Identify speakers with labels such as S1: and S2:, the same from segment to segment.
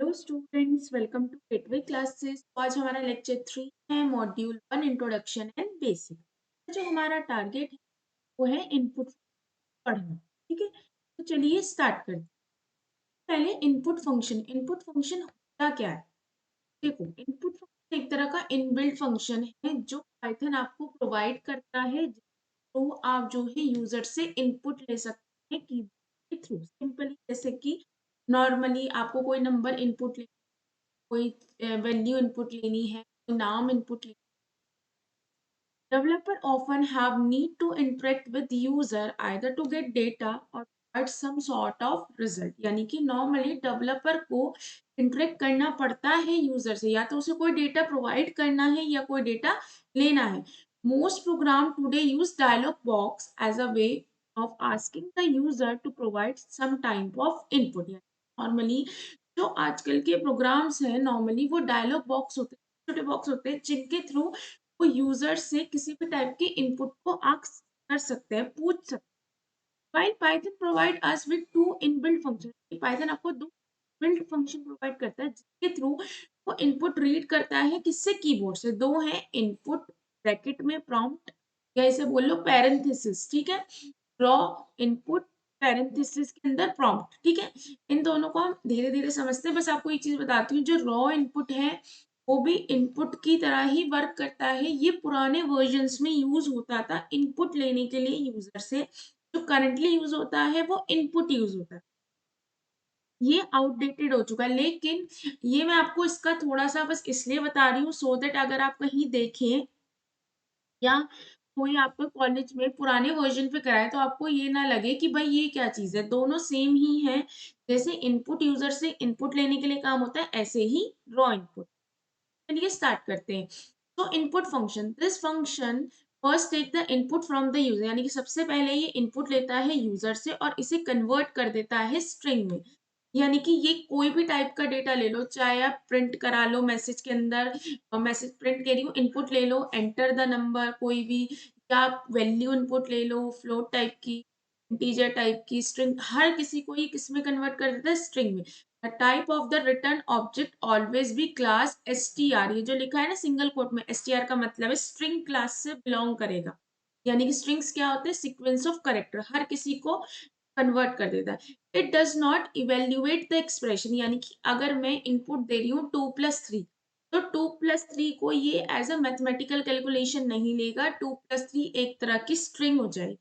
S1: Hello students, welcome to Gateway Classes. आज हमारा lecture 3 है, मॉड्यूल 1 इंट्रोडक्शन एंड बेसिक। जो हमारा टारगेट है वो है इनपुट पढ़ना। ठीक है, तो चलिए स्टार्ट करते हैं। पहले इनपुट फंक्शन होता क्या है? देखो, इनपुट फंक्शन एक तरह का इनबिल्ट फंक्शन है जो पाइथन आपको प्रोवाइड करता है, तो आप जो है यूजर से इनपुट ले सकते हैं कीबोर्ड के थ्रू। सिंपली जैसे कि नॉर्मली आपको कोई नंबर इनपुट, कोई वैल्यू इनपुट लेनी है, कोई नाम इनपुट लेनी है। Developer often have need to interact with user either to get data or provide some sort of result। यानी कि नॉर्मली डेवलपर को इंटरेक्ट करना पड़ता है यूजर से, या तो उसे कोई डेटा प्रोवाइड करना है या कोई डेटा लेना है। Most program today use dialog box as a way of asking the user to provide some type of input. Normally जो आजकल के प्रोग्राम्स हैं, नॉर्मली वो डायलॉग बॉक्स होते हैं, छोटे बॉक्स होते हैं जिनके थ्रू वो यूजर से किसी भी टाइप के इनपुट को आस्क कर सकते हैं, पूछ सकते हैं। While Python provide us with two inbuilt functions, Python आपको दो बिल्ट फंक्शन प्रोवाइड करता है जिसके थ्रू वो इनपुट रीड करता है। किससे? कीबोर्ड से। दो है इनपुट, ब्रैकेट में प्रॉम्प्ट, या इसे बोल लो पैरेंथेसिस। ठीक है, रॉ इनपुट, पैरेंथेसिस के अंदर प्रॉम्प्ट। ठीक है, इन दोनों को हम धीरे धीरे समझते हैं। बस आपको एक चीज बताती हूँ, जो रॉ इनपुट है वो भी इनपुट की तरह ही वर्क करता है। ये पुराने वर्जन्स में यूज होता था इनपुट लेने के लिए यूजर से। जो करंटली यूज होता है वो इनपुट यूज होता है, ये आउटडेटेड हो चुका है। लेकिन ये मैं आपको इसका थोड़ा सा बस इसलिए बता रही हूँ सो दैट अगर आप कहीं देखें या कोई आपको कॉलेज में पुराने वर्जन पे कराए तो आपको ये ना लगे कि भाई ये क्या चीज है, दोनों सेम ही है। जैसे इनपुट यूजर से इनपुट लेने के लिए काम होता है, ऐसे ही रॉ इनपुट। चलिए स्टार्ट करते हैं। तो input function, this function first take the input from the user, यानी कि सबसे पहले ये इनपुट लेता है यूजर से और इसे कन्वर्ट कर देता है स्ट्रिंग में। यानी कि ये कोई भी टाइप का डेटा ले लो, चाहे आप प्रिंट करा लो मैसेज के अंदर, मैसेज प्रिंट कह रही हूँ, इनपुट ले लो, एंटर द नंबर कोई भी, या आप वैल्यू इनपुट ले लो, फ्लोट टाइप की, इंटीजर टाइप की, स्ट्रिंग, हर किसी को ये किस में कन्वर्ट कर देता है? स्ट्रिंग में। The type of the return object always be class str। ये जो लिखा है ना सिंगल कोट में, str का मतलब है स्ट्रिंग क्लास से बिलोंग करेगा। यानी कि स्ट्रिंग्स क्या होते हैं? सीक्वेंस ऑफ कैरेक्टर, हर किसी को कन्वर्ट कर देता है। It does not evaluate the expression, यानी कि अगर मैं इनपुट दे रही हूँ 2+3, तो 2+3 को ये एज अ मैथमेटिकल कैलकुलेशन नहीं लेगा। 2+3 एक तरह की स्ट्रिंग हो जाएगी।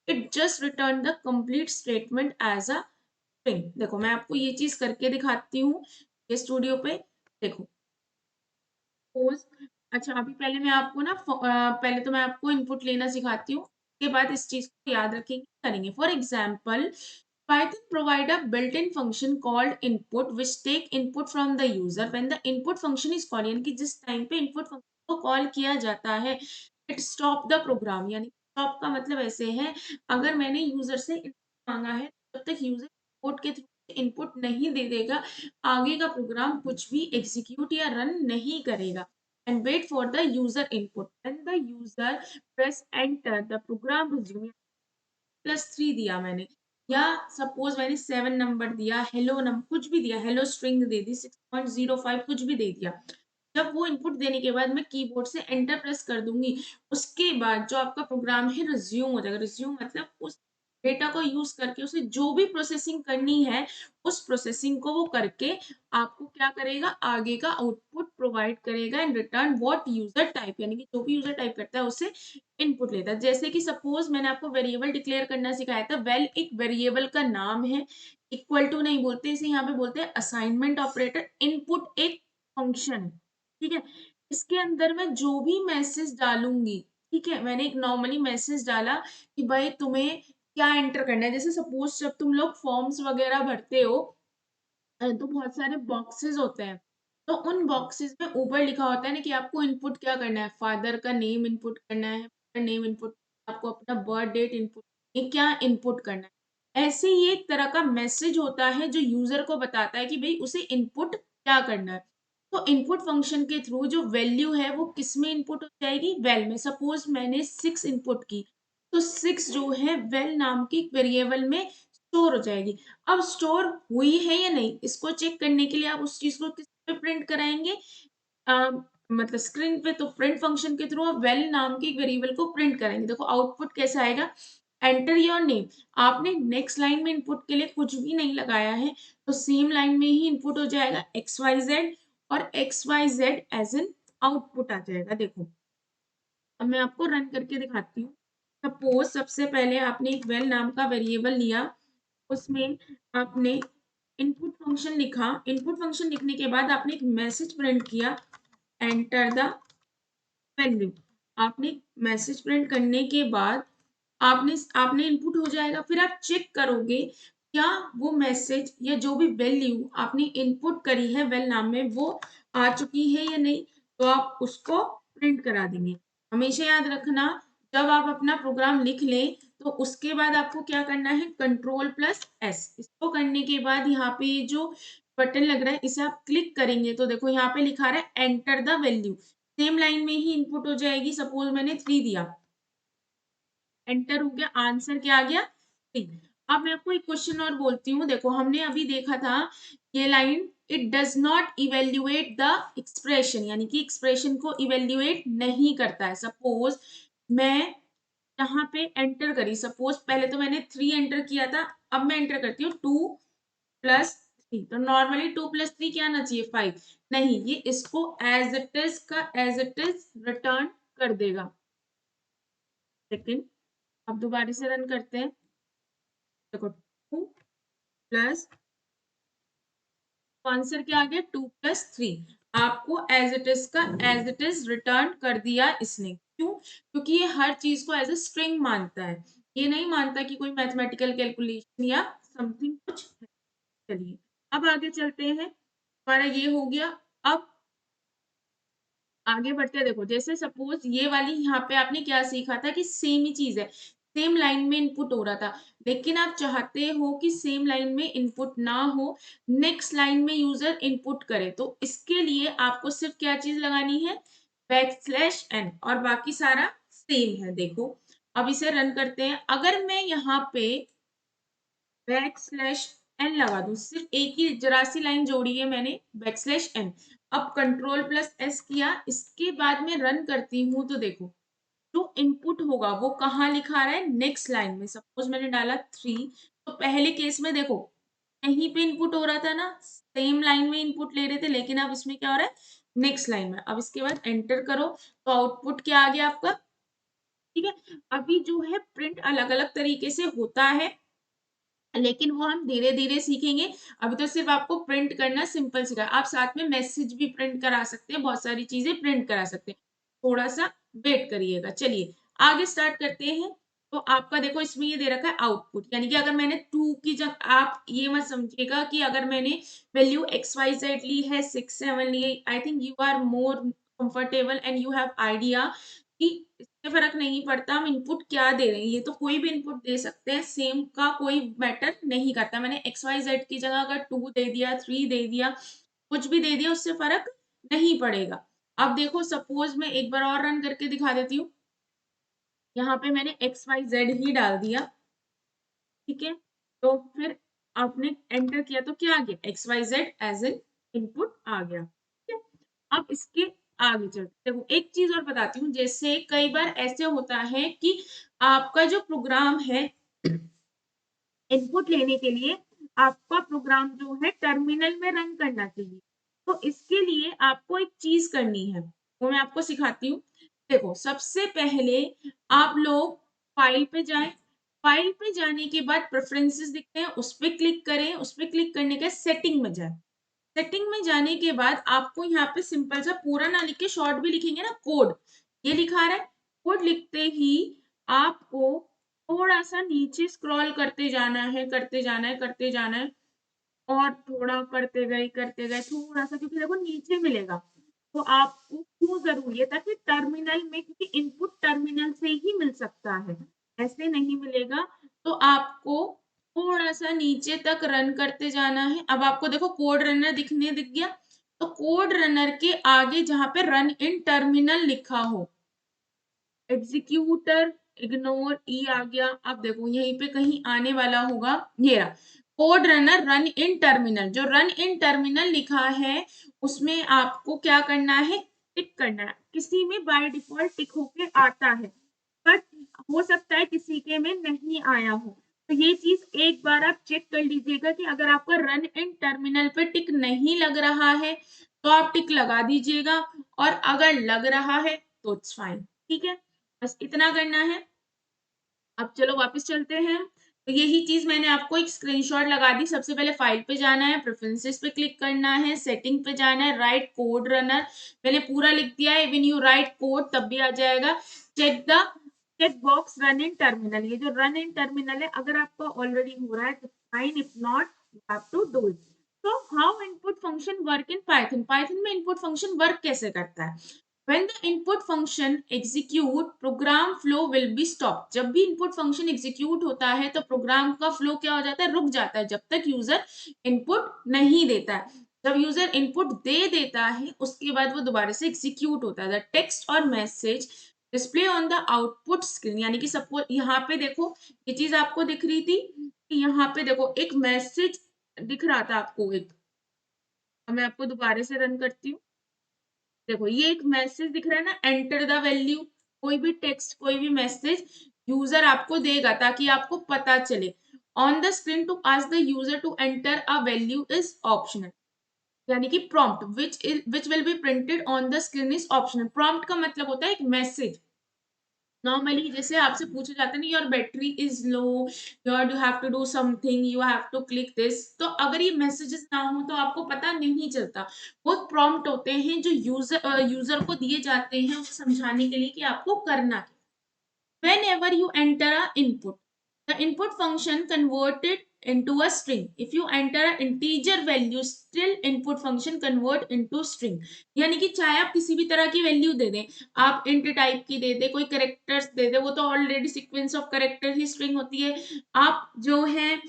S1: It just return the complete statement as a string. देखो मैं आपको ये चीज करके दिखाती हूँ ये स्टूडियो पे। देखो सपोज, अच्छा अभी पहले मैं आपको ना पहले तो मैं आपको इनपुट लेना सिखाती हूँ, उसके बाद इस चीज को याद रखेंगे, करेंगे। For example, Python provide a built-in function called input which take input from the user when the input function is called। यानी कि जिस टाइम पे इनपुट फंक्शन को कॉल किया जाता है, इट स्टॉप द प्रोग्राम। यानी स्टॉप का मतलब ऐसे है, अगर मैंने यूजर से इनपुट मांगा है तब तक यूजर इनपुट के थ्रू इनपुट नहीं दे देगा, आगे का प्रोग्राम कुछ भी एग्जीक्यूट या रन नहीं करेगा। And wait for the user input, when the user press enter the program resume. +3 दिया मैंने, या सपोज मैंने 7 नंबर दिया, हेलो नंबर कुछ भी दिया, हेलो स्ट्रिंग दे दी, 6.05 कुछ भी दे दिया। जब वो इनपुट देने के बाद मैं कीबोर्ड से एंटर प्रेस कर दूंगी, उसके बाद जो आपका प्रोग्राम है रिज्यूम हो जाएगा। रिज्यूम मतलब उस डेटा को यूज करके उसे जो भी प्रोसेसिंग करनी है उस प्रोसेसिंग को वो करके आपको क्या करेगा? आगे का आउटपुट प्रोवाइड करेगा and return what user type, यानी कि जो भी यूजर टाइप करता है उसे इनपुट लेता है। जैसे कि सपोज मैंने आपको वेरिएबल डिक्लेयर करना सिखाया था। वेल एक वेरिएबल का नाम है, इक्वल टू नहीं बोलते इसे, यहाँ पे बोलते हैं असाइनमेंट ऑपरेटर। इनपुट एक फंक्शन है, ठीक है, इसके अंदर मैं जो भी मैसेज डालूंगी, ठीक है, मैंने एक नॉर्मली मैसेज डाला कि भाई तुम्हें क्या एंटर करना है। जैसे सपोज जब तुम लोग फॉर्म्स वगैरह भरते हो तो बहुत सारे बॉक्सेस होते हैं, तो उन बॉक्सेस में ऊपर लिखा होता है ना कि आपको इनपुट क्या करना है, फादर का नेम इनपुट करना है, नेम इनपुट, आपको अपना बर्थ डेट इनपुट, ये क्या इनपुट करना है। ऐसे ही एक तरह का मैसेज होता है जो यूजर को बताता है कि भाई उसे इनपुट क्या करना है। तो इनपुट फंक्शन के थ्रू जो वैल्यू है वो किस में इनपुट हो जाएगी? वेल में। सपोज मैंने 6 इनपुट की, तो 6 जो है वेल नाम की वेरिएबल में स्टोर हो जाएगी। अब स्टोर हुई है या नहीं, इसको चेक करने के लिए आप उस चीज़ को किस पे प्रिंट कराएँगे? अ, मतलब स्क्रीन पे, तो प्रिंट फंक्शन के थ्रू आप वेल नाम के एक वेरिएबल को प्रिंट करेंगे। देखो आउटपुट कैसा आएगा, एंटर योर नेम। आपने नेक्स्ट लाइन में इनपुट के लिए कुछ भी नहीं लगाया है, तो सेम लाइन में ही इनपुट हो जाएगा XYZ, और XYZ एज़ एन आउटपुट आ जाएगा। देखो, अब मैं आपको रन करके दिखाती हूँ। सपोज़ सबसे पहले आपने एक वेल नाम का वेरिएबल लिया, उसमें आपने इनपुट फंक्शन लिखा। इनपुट फंक्शन लिखने के बाद आपने एक मैसेज प्रिंट किया, एंटर द वैल्यू। आपने मैसेज प्रिंट करने के बाद आपने आपने इनपुट हो जाएगा, फिर आप चेक करोगे क्या वो मैसेज या जो भी वैल्यू आपने इनपुट करी है वेल नाम में वो आ चुकी है या नहीं, तो आप उसको प्रिंट करा देंगे। हमेशा याद रखना, जब आप अपना प्रोग्राम लिख लें तो उसके बाद आपको क्या करना है, कंट्रोल प्लस एस। इसको करने के बाद यहाँ पे ये जो बटन लग रहा है इसे आप क्लिक करेंगे तो देखो यहाँ पे लिखा रहा है enter the value. Same line में ही इनपुट हो जाएगी। सपोज मैंने 3 दिया, एंटर हो गया, आंसर क्या आ गया, 3। अब मैं आपको एक क्वेश्चन और बोलती हूँ। देखो हमने अभी देखा था ये line, it does not evaluate the expression, यानी कि एक्सप्रेशन को इवेल्युएट नहीं करता है। सपोज मैं यहाँ पे एंटर करी, सपोज पहले तो मैंने 3 एंटर किया था, अब मैं एंटर करती हूँ 2 प्लस 3, तो नॉर्मली 2 प्लस 3 क्या आना चाहिए, 5। नहीं, ये इसको एज इट इज का एज इट इज रिटर्न कर देगा। लेकिन अब दोबारा से रन करते हैं। देखो 2 प्लस, आंसर क्या आ गया, 2 प्लस 3। आपको एज इट इज का एज इट इज रिटर्न कर दिया इसने। क्यों? क्योंकि ये हर चीज को एज ए स्ट्रिंग मानता है, ये नहीं मानता कि कोई मैथमेटिकल कैलकुलेशन या समथिंग कुछ है। चलिए अब आगे चलते हैं। हमारा ये हो गया। अब आगे बढ़ते हैं। देखो जैसे सपोज ये वाली यहाँ पे आपने क्या सीखा था कि सेम ही चीज है, सेम लाइन में इनपुट हो रहा था, लेकिन आप चाहते हो कि सेम लाइन में इनपुट ना हो, नेक्स्ट लाइन में यूजर इनपुट करे, तो इसके लिए आपको सिर्फ क्या चीज लगानी है, बैकस्लैश एन, और बाकी सारा सेम है। देखो अब इसे रन करते हैं। अगर मैं यहाँ पे बैकस्लैश एन लगा दूं, सिर्फ एक ही जरा सी लाइन जोड़ी है मैंने, बैकस्लैश एन। अब कंट्रोल प्लस एस किया, इसके बाद में रन करती हूँ तो देखो जो इनपुट होगा वो कहाँ लिखा रहा है, नेक्स्ट लाइन में। सपोज मैंने डाला 3, तो पहले केस में देखो कहीं पे इनपुट हो रहा था ना, सेम लाइन में इनपुट ले रहे थे, लेकिन अब इसमें क्या हो रहा है, नेक्स्ट लाइन में। अब इसके बाद एंटर करो तो आउटपुट क्या आ गया आपका, ठीक है। अभी जो है प्रिंट अलग अलग तरीके से होता है, लेकिन वो हम धीरे-धीरे सीखेंगे। अभी तो सिर्फ़ आपको प्रिंट करना सिंपल सिखाया। आप साथ में मैसेज भी प्रिंट करा सकते हैं, बहुत सारी चीज़ें प्रिंट करा सकते हैं। थोड़ा-सा वेट करिएगा। चलिए, आगे स्टार्ट करते हैं। तो आपका देखो इसमें ये दे रखा है आउटपुट, यानी कि अगर मैंने 2 की जगह, आप ये मत समझिएगा कि अगर मैंने वैल्यू XYZ ली है, 6, 7 ली है, I think you are more comfortable and you have idea कि इससे फ़र्क नहीं पड़ता हम इनपुट क्या दे रहे हैं, ये तो कोई भी इनपुट दे सकते हैं, सेम का कोई मैटर नहीं करता। मैंने XYZ की जगह अगर 2 दे दिया, 3 दे दिया, कुछ भी दे दिया, उससे फ़र्क नहीं पड़ेगा। अब देखो सपोज़ मैं एक बार और रन करके दिखा देती हूँ। यहाँ पे मैंने XYZ ही डाल दिया, ठीक है? तो फिर आपने एंटर किया तो क्या आ गया? XYZ एज़ एन इनपुट आ गया, ठीक है? अब इसके आगे चलते देखो एक चीज़ और बताती हूँ, जैसे कई बार ऐसे होता है कि आपका जो प्रोग्राम है इनपुट लेने के लिए आपका प्रोग्राम जो है टर्मिनल में रन करना चाहिए। तो इसके लिए आपको एक चीज़ करनी है, वो मैं आपको सिखाती हूँ। देखो सबसे पहले आप लोग फ़ाइल पे जाएँ, फ़ाइल पे जाने के बाद प्रेफ़रेंसेस दिखते हैं, उस पे क्लिक करें, उस पे क्लिक करने के सेटिंग में जाएँ। सेटिंग में जाने के बाद आपको यहाँ पे सिंपल सा पूरा ना लिख के शॉर्ट भी लिखेंगे ना, कोड, ये लिखा आ रहा है। कोड लिखते ही आपको थोड़ा-सा नीचे स्क्रॉल करते जाना है, करते जाना है, करते जाना है, और थोड़ा करते गए थोड़ा-सा, क्योंकि देखो नीचे मिलेगा। तो आपको क्यों ज़रूरी है, ताकि टर्मिनल में, क्योंकि इनपुट टर्मिनल से ही मिल सकता है, ऐसे नहीं मिलेगा। तो आपको थोड़ा-सा नीचे तक रन करते जाना है। अब आपको देखो कोड रनर दिख गया, तो कोड रनर के आगे जहाँ पे रन इन टर्मिनल लिखा हो, एग्ज़ीक्यूटर इग्नोर ई आ गया। अब देखो यहीं पे कहीं आने वाला होगा, ये रहा code runner run in terminal. जो रन इन टर्मिनल लिखा है उसमें आपको क्या करना है, टिक करना है। किसी में बाय डिफॉल्ट टिक होके आता है, बट हो सकता है किसी के में नहीं आया हो। तो ये चीज एक बार आप चेक कर लीजिएगा कि अगर आपका रन इन टर्मिनल पे टिक नहीं लग रहा है तो आप टिक लगा दीजिएगा, और अगर लग रहा है तो इट्स फाइन। ठीक है, बस इतना करना है। अब चलो वापस चलते हैं। तो यही चीज मैंने आपको एक स्क्रीनशॉट लगा दी। सबसे पहले फाइल पे जाना है, प्रेफरेंसेस पे क्लिक करना है, सेटिंग पे जाना है, राइट कोड रनर। मैंने पूरा लिख दिया है, इवन यू राइट कोड तब भी आ जाएगा। Check the check box run in terminal. ये जो रन इन टर्मिनल है, अगर आपका ऑलरेडी हो रहा है तो fine, if not you have to do it. तो how input function work in Python. Python में इनपुट फंक्शन वर्क कैसे करता है। When the input function execute, program flow will be stopped। जब भी input function execute होता है तो program का flow क्या हो जाता है, रुक जाता है, जब तक user input नहीं देता है। जब यूजर इनपुट दे देता है उसके बाद वो दोबारा से एग्जीक्यूट होता है। टेक्स्ट और message display on the output screen. यानी कि सपोज यहाँ पे देखो, ये चीज आपको दिख रही थी कि यहाँ पे देखो एक मैसेज दिख रहा था आपको एक। अब मैं आपको दोबारा से रन करती हूँ। देखो ये एक मैसेज दिख रहा है ना, एंटर द वैल्यू। कोई भी टेक्स्ट कोई भी मैसेज यूजर आपको देगा ताकि आपको पता चले। On the screen to ask the user to enter a value is optional. यानी कि prompt which will be printed on the screen is optional. Prompt का मतलब होता है एक मैसेज। नॉर्मली जैसे आपसे पूछा जाता है ना, your battery is low, your you have to do something, you have to click this. तो अगर ये मैसेजेस ना हो तो आपको पता नहीं चलता। वो प्रॉम्प्ट होते हैं जो यूजर को दिए जाते हैं उसे समझाने के लिए कि आपको करना है। Whenever you enter a input, the input function converted into a string. If you enter an integer value, still input function convert into string। यानी कि चाहे आप किसी भी तरह की वैल्यू दे दें, आप इंट टाइप की दे दे, कोई करेक्टर्स दे दे, वो तो already sequence of character he string होती है। आप जो है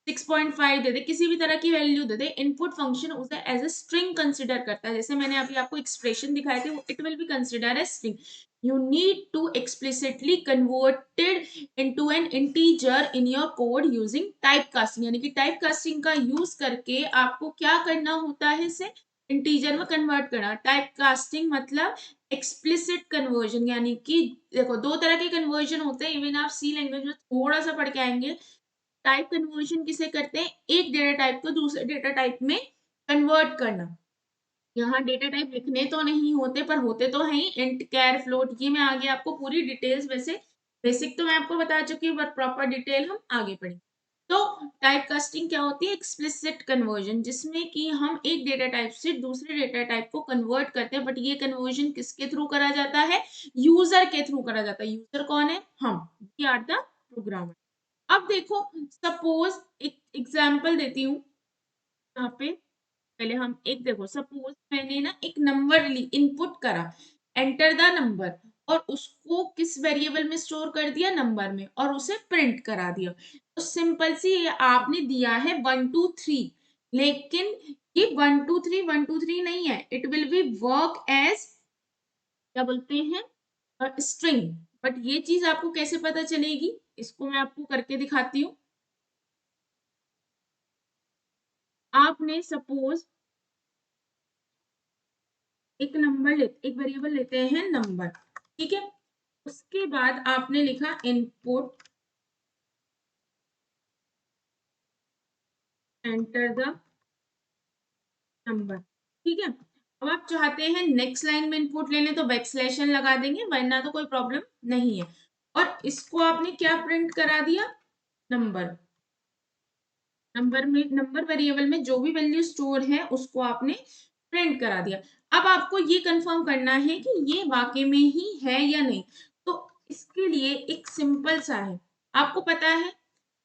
S1: 6.5 दे दे, किसी भी तरह की वैल्यू दे दे, इनपुट फंक्शन उसे एज ए स्ट्रिंग कंसिडर करता है। जैसे मैंने अभी आपको एक्सप्रेशन दिखाए थे, वो it will be consider as string. You need to explicitly converted into an integer in your code using typecasting। यानी कि typecasting का यूज करके आपको क्या करना होता है, इसे इंटीजर में कन्वर्ट करना। टाइपकास्टिंग मतलब एक्सप्लिसिट कन्वर्जन। यानी कि देखो दो तरह के कन्वर्जन होते हैं, इवन आप सी लैंग्वेज में थोड़ा सा पढ़ के आएंगे। टाइप कन्वर्जन किसे करते हैं, एक डेटा टाइप को दूसरे डेटा टाइप में कन्वर्ट करना। यहाँ डेटा टाइप लिखने तो नहीं होते पर होते तो हैं, इंट कैर फ्लोट। ये मैं आगे आपको पूरी डिटेल्स, वैसे बेसिक तो मैं आपको बता चुकी हूँ पर प्रॉपर डिटेल हम आगे पढ़ेंगे। तो टाइप कास्टिंग क्या होती है, एक्सप्लिसिट कन्वर्जन, जिसमें कि हम एक डेटा टाइप से दूसरे डेटा टाइप को कन्वर्ट करते हैं। बट ये कन्वर्जन किसके थ्रू करा जाता है, यूजर के थ्रू करा जाता है। यूजर कौन है, हम, वी आर द प्रोग्रामर। अब देखो सपोज एक एग्जांपल देती हूँ यहाँ पे। पहले हम एक देखो, सपोज मैंने ना एक नंबर इनपुट करा, एंटर द नंबर, और उसको किस वेरिएबल में स्टोर कर दिया, नंबर में, और उसे प्रिंट करा दिया। तो सिंपल सी ये आपने दिया है 1 2 3, लेकिन ये 1 2 3 नहीं है, it will be work as क्या बोलते हैं, स्ट्रिंग। बट ये चीज आपको कैसे पता चलेगी, इसको मैं आपको करके दिखाती हूँ। आपने सपोज एक वेरिएबल लेते हैं नंबर, ठीक है। उसके बाद आपने लिखा इनपुट, एंटर द नंबर, ठीक है। अब आप चाहते हैं नेक्स्ट लाइन में इनपुट लेने तो बैकस्लैश एन लगा देंगे, वरना तो कोई प्रॉब्लम नहीं है। और इसको आपने क्या प्रिंट करा दिया, नंबर। नंबर में, नंबर वेरिएबल में जो भी वैल्यू स्टोर है उसको आपने प्रिंट करा दिया। अब आपको ये कंफर्म करना है कि ये वाकई में ही है या नहीं। तो इसके लिए एक सिंपल सा है, आपको पता है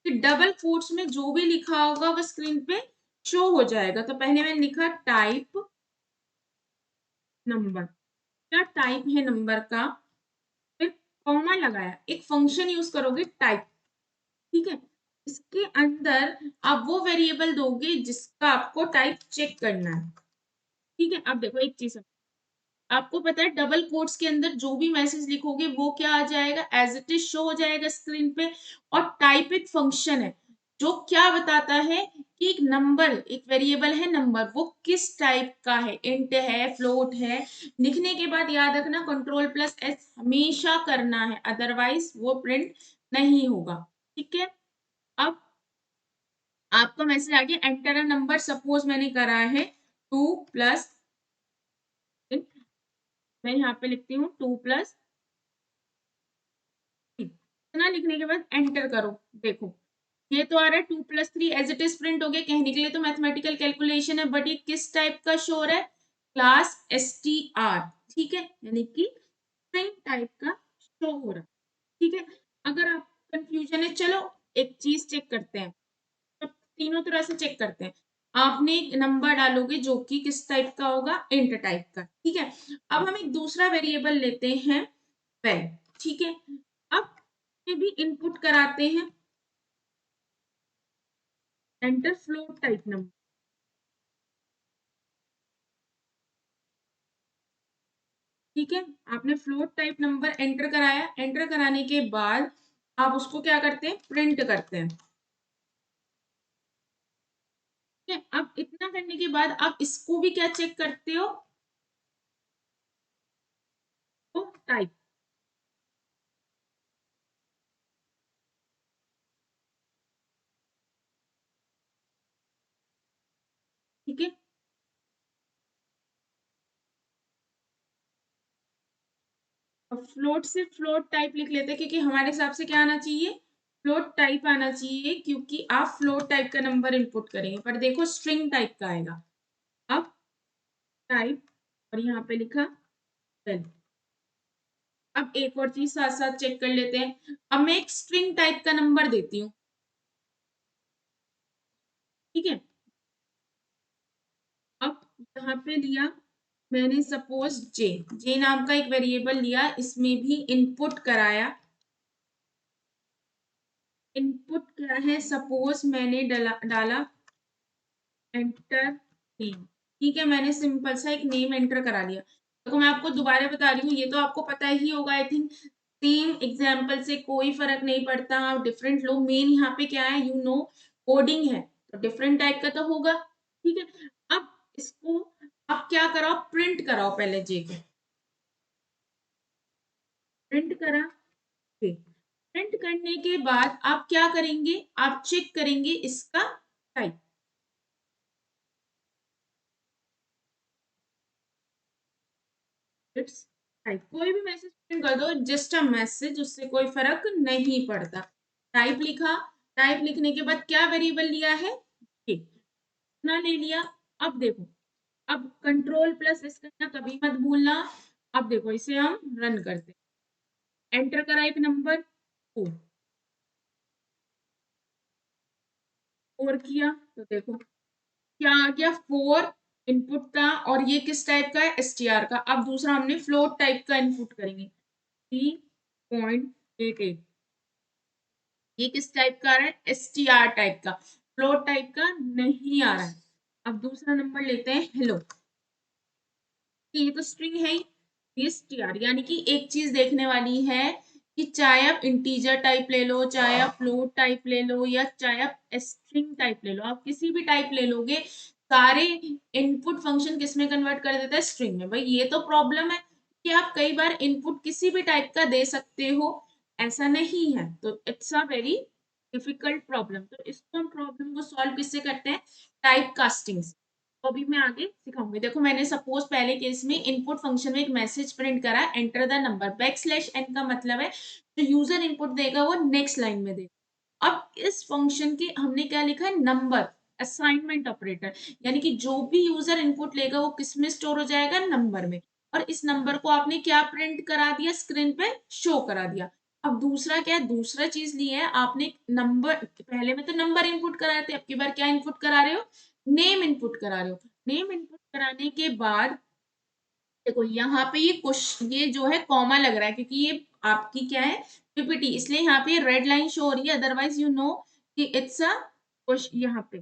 S1: कि डबल कोट्स में जो भी लिखा होगा वो स्क्रीन पे शो हो जाएगा। तो पहले मैंने लिखा टाइप नंबर, क्या टाइप है नंबर का, फिर कॉमा लगाया, एक फंक्शन यूज करोगे टाइप, ठीक है। इसके अंदर आप वो वेरिएबल दोगे जिसका आपको टाइप चेक करना है, ठीक है। अब देखो एक चीज, आपको पता है डबल कोट्स के अंदर जो भी मैसेज लिखोगे वो क्या आ जाएगा, एज इट इज शो हो जाएगा स्क्रीन पे। और टाइप एक फंक्शन है जो क्या बताता है कि एक नंबर, एक वेरिएबल है नंबर, वो किस टाइप का है, इंट है, फ्लोट है। लिखने के बाद याद रखना कंट्रोल प्लस एस हमेशा करना है, अदरवाइज वो प्रिंट नहीं होगा। ठीक है, अब आपका मैसेज आ गया, एंटर अ नंबर, सपोज मैंने करा है 2+, मैं यहाँ पे लिखती हूँ 2+3। इतना लिखने के बाद एंटर करो। देखो ये तो आ रहा है 2+3 एज इट इज प्रिंट हो गया। कहने के लिए तो मैथमेटिकल कैलकुलेशन है, बट ये किस टाइप का शो है, क्लास str। ठीक है, यानी कि स्ट्रिंग टाइप का शो हो रहा है। ठीक है, अगर आप कंफ्यूजन है, चलो एक चीज चेक करते हैं, तो तीनों तरह से चेक करते हैं। आपने एक नंबर डालोगे जो कि किस टाइप का होगा, इंट टाइप का। ठीक है, अब हम एक दूसरा वेरिएबल लेते हैं वैल। ठीक है, अब ये भी इनपुट कराते हैं, एंटर फ्लोट टाइप नंबर। ठीक है, आपने फ्लोट टाइप नंबर एंटर कराया, एंटर कराने के बाद आप उसको क्या करते हैं, प्रिंट करते हैं। ठीक है, अब इतना करने के बाद आप इसको भी क्या चेक करते हो, तो टाइप। ठीक है, अब फ्लोट से फ्लोट टाइप लिख लेते हैं, क्योंकि हमारे हिसाब से क्या आना चाहिए, फ्लोट टाइप आना चाहिए, क्योंकि आप फ्लोट टाइप का नंबर इनपुट करेंगे, पर देखो स्ट्रिंग टाइप का आएगा। अब टाइप, और यहाँ पे लिखा वेल। अब एक और चीज साथ साथ चेक कर लेते हैं। अब मैं एक स्ट्रिंग टाइप का नंबर देती हूँ। ठीक है, अब यहाँ पे लिया मैंने, सपोज जे, जे नाम का एक वेरिएबल लिया, इसमें भी इनपुट कराया। इनपुट क्या है, सपोज मैंने डाला एंटर नेम। ठीक है, मैंने सिंपल सा एक नेम एंटर करा लिया। देखो मैं आपको दोबारा बता रही हूँ, ये तो आपको पता ही होगा आई थिंक। सेम एग्जाम्पल से कोई फर्क नहीं पड़ता, आप डिफरेंट लो, मेन यहाँ पे क्या है, यू नो कोडिंग है, तो डिफरेंट टाइप का तो होगा। ठीक है, अब इसको आप क्या कराओ, प्रिंट कराओ पहले जे को। प्रिंट करा, प्रिंट करने के बाद आप क्या करेंगे, आप चेक करेंगे इसका टाइप। इट्स टाइप, कोई भी मैसेज प्रिंट कर दो, जस्ट अ मैसेज, उससे कोई फर्क नहीं पड़ता। टाइप लिखा, टाइप लिखने के बाद क्या वेरिएबल लिया है, इतना ले लिया। अब देखो, अब कंट्रोल प्लस इस करना कभी मत भूलना। अब देखो इसे हम रन करते हैं, एंटर करा एक नंबर 4, 4 किया, तो देखो क्या आ गया, 4 इनपुट था, और ये किस टाइप का है, एसटीआर का। अब दूसरा हमने फ्लोट टाइप का इनपुट करेंगे, 3.88, ये किस टाइप का आ रहा है, एसटीआर टाइप का, फ्लोट टाइप का नहीं आ रहा है। अब दूसरा नंबर लेते हैं हेलो, ये तो स्ट्रिंग है ही, ये एसटीआर, यानी कि एक चीज देखने वाली है कि चाहे आप इंटीजर टाइप ले लो, चाहे आप फ्लोट टाइप ले लो, या चाहे आप स्ट्रिंग टाइप ले लो, आप किसी भी टाइप ले लोगे, सारे इनपुट फंक्शन किस में कन्वर्ट कर देता है, स्ट्रिंग में। भाई ये तो प्रॉब्लम है कि आप कई बार इनपुट किसी भी टाइप का दे सकते हो, ऐसा नहीं है, तो it's a very difficult problem. तो इसको हम प्रॉब्लम को सॉल्व किससे करते हैं, टाइप कास्टिंग से। तो अभी मैं आगे सिखाऊंगी। देखो मैंने सपोज पहले केस में इनपुट फंक्शन में एक मैसेज प्रिंट करा, enter the number, backslash n का मतलब है जो यूजर इनपुट देगा वो नेक्स्ट लाइन में देगा। अब इस फंक्शन के हमने क्या लिखा है, नंबर असाइनमेंट ऑपरेटर, यानी कि जो भी यूजर इनपुट लेगा वो किस में स्टोर हो जाएगा, नंबर में। और इस नंबर को आपने क्या प्रिंट करा दिया, स्क्रीन पे शो करा दिया। अब दूसरा क्या है, दूसरा चीज ली है आपने, नंबर, पहले में तो नंबर इनपुट कराए थे, अब की बार क्या इनपुट करा रहे हो, नेम इनपुट करा रहे हो। नेम इनपुट कराने के बाद देखो यहाँ पे ये ये जो है कॉमा लग रहा है, क्योंकि ये आपकी क्या है, पीपीटी, इसलिए यहाँ पे रेड लाइन शो हो रही है, अदरवाइज यू नो कि इट्स अ क्वेश्चन यहाँ पे।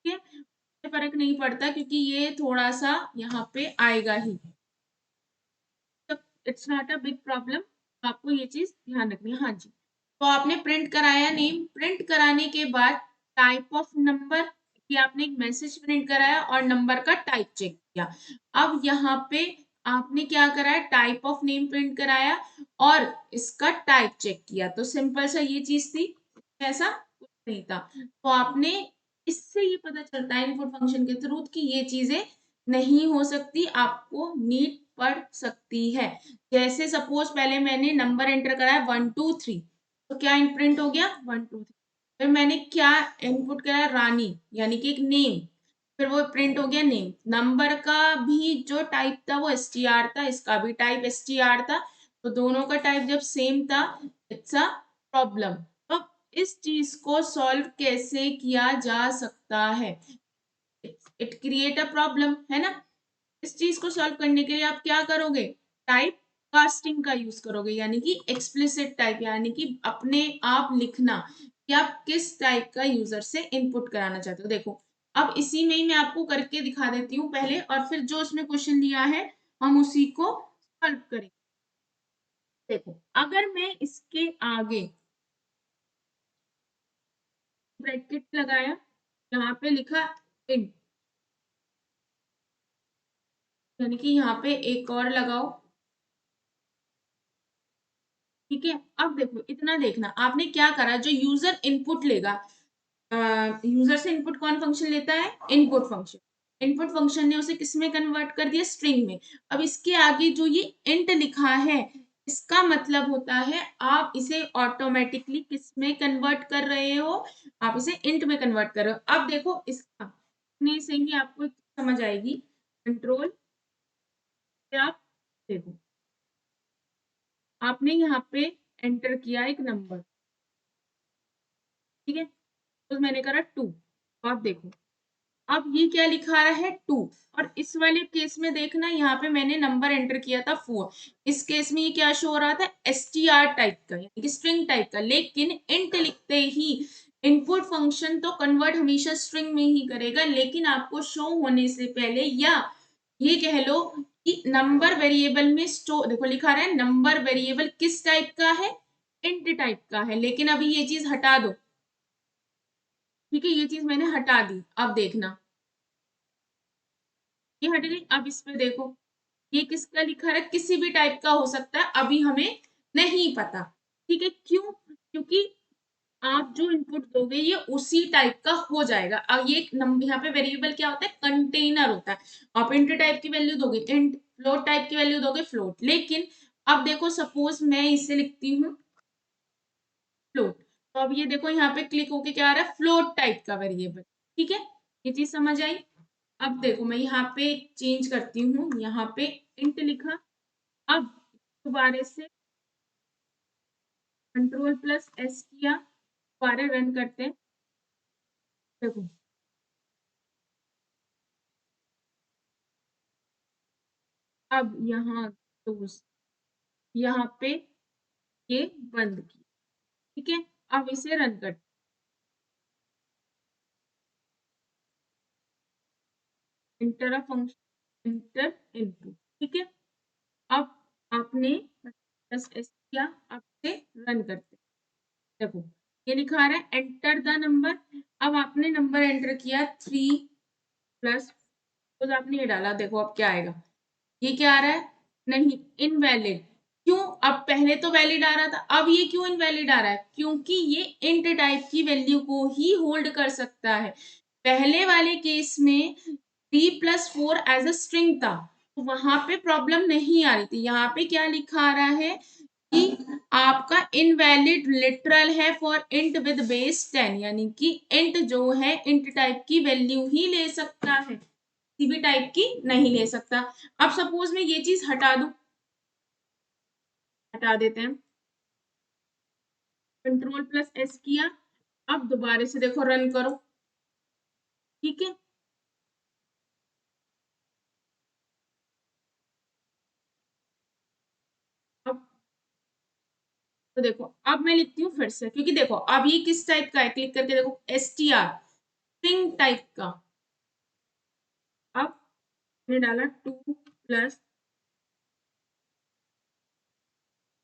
S1: ठीक है, फर्क नहीं पड़ता क्योंकि ये थोड़ा सा यहाँ पे आएगा ही। It's not a big problem, आपको ये चीज ध्यान रखनी है। हाँ जी, तो आपने प्रिंट कराया नेम, प्रिंट कराने के बाद टाइप ऑफ नंबर कि आपने एक मैसेज प्रिंट कराया और नंबर का टाइप चेक किया। अब यहाँ पे आपने क्या कराया, टाइप ऑफ नेम प्रिंट कराया और इसका टाइप चेक किया। तो सिंपल सा ये चीज थी, ऐसा कुछ नहीं था। तो आपने, इससे ये पता चलता है इनपुट फंक्शन के थ्रू कि ये चीजें नहीं हो सकती, आपको नीड पड़ सकती है। जैसे सपोज पहले मैंने नंबर एंटर कराया 1 2 3, तो क्या प्रिंट हो गया 1 2 3। फिर मैंने क्या इनपुट कराया, रानी, यानी कि एक नेम, फिर वो प्रिंट हो गया नेम। नंबर का भी जो टाइप था वो str था, इसका भी टाइप str था, तो दोनों का टाइप जब सेम था, इट्स अ प्रॉब्लम। तो इस चीज को सॉल्व कैसे किया जा सकता है, इट क्रिएट अ प्रॉब्लम, है ना। इस चीज को सॉल्व करने के लिए आप क्या करोगे, टाइप कास्टिंग का यूज करोगे, यानी कि एक्सप्लिसिट टाइप, यानी कि अपने आप लिखना कि आप किस टाइप का यूजर से इनपुट कराना चाहते हो। देखो अब इसी में ही मैं आपको करके दिखा देती हूँ पहले, और फिर जो उसमें क्वेश्चन दिया है हम उसी को सॉल्व करेंगे। देखो अगर मैं इसके आगे ब्रैकेट लगाया, यहाँ पे लिखा इंट, यानी कि यहाँ पे एक और लगाओ, ठीक है। अब देखो इतना देखना, आपने क्या करा, जो यूजर इनपुट लेगा, यूजर से इनपुट कौन फंक्शन लेता है, इनपुट फंक्शन। इनपुट फंक्शन ने उसे किस में कन्वर्ट कर दिया, स्ट्रिंग में। अब इसके आगे जो ये इंट लिखा है, इसका मतलब होता है आप इसे ऑटोमेटिकली किस में कन्वर्ट कर रहे हो, आप इसे इंट में कन्वर्ट कर रहे हो। अब देखो इसका से ही आपको एक समझ आएगी, कंट्रोल से आप देखो, आपने यहाँ पे एंटर किया एक नंबर, ठीक है, तो मैंने करा 2। आप देखो अब ये क्या लिखा रहा है, 2। और इस वाले केस में देखना, यहाँ पे मैंने नंबर एंटर किया था 4। इस केस में ये क्या शो हो रहा था, str टाइप का, यानी कि स्ट्रिंग टाइप का। लेकिन इंट लिखते ही इनपुट फंक्शन तो कन्वर्ट हमेशा स्ट्रिंग में ही करेगा, लेकिन आपको शो होने से पहले, या ये कह लो कि नंबर वेरिएबल में स्टोर, देखो लिखा रहा है नंबर वेरिएबल किस टाइप का है, इंट टाइप का है। लेकिन अभी ये चीज हटा दो, ठीक है, ये चीज मैंने हटा दी। अब देखना ये हट गई। अब इस पे देखो, ये किसका लिखा है, किसी भी टाइप का हो सकता है, अभी हमें नहीं पता, ठीक है। क्यों, क्योंकि आप जो इनपुट दोगे ये उसी टाइप का हो जाएगा। अब ये नंबर, यहाँ पे वेरिएबल क्या होता है, कंटेनर होता है। आप इंट टाइप की वैल्यू दोगे इंट, फ्लोट टाइप की वैल्यू दोगे फ्लोट। लेकिन अब देखो सपोज मैं इसे लिखती हूँ फ्लोट, तो अब ये देखो यहाँ पे क्लिक होके क्या आ रहा है, फ्लोट टाइप का वेरिएबल, ठीक है। ये चीज समझ आई। अब देखो मैं यहाँ पे चेंज करती हूँ, यहाँ पे इंट लिखा। अब दोबारा से कंट्रोल+S किया, दोबारा रन करते हैं। देखो अब यहाँ क्लोज, यहाँ पे ये बंद किया, ठीक है। अब इसे रन करते, inter a function, inter input, ठीक है। अब आपने +S किया, अब इसे रन करते, देखो ये लिखा आ रहा है एंटर द नंबर। अब आपने नंबर एंटर किया 3+, तो आपने ये डाला, देखो अब क्या आएगा, ये क्या आ रहा है, नहीं इनवैलिड। क्यों, अब पहले तो वैलिड आ रहा था, अब ये क्यों इनवैलिड आ रहा है, क्योंकि ये इंट टाइप की वैल्यू को ही होल्ड कर सकता है। पहले वाले केस में 3+4 एज अ स्ट्रिंग था, तो वहां पे प्रॉब्लम नहीं आ रही थी। यहाँ पे क्या लिखा आ रहा है कि आपका इनवैलिड लिटरल है फॉर इंट विद बेस 10, यानी कि इंट जो है इंट टाइप की वैल्यू ही ले सकता है, किसी भी टाइप की नहीं ले सकता। अब सपोज मैं ये चीज हटा दूं, हटा देते हैं, कंट्रोल+S किया। अब दोबारा से देखो रन करो, ठीक है। अब तो देखो अब मैं लिखती हूँ फिर से, क्योंकि देखो अब ये किस टाइप का है, क्लिक करके देखो str स्ट्रिंग टाइप का। अब मैंने डाला 2+,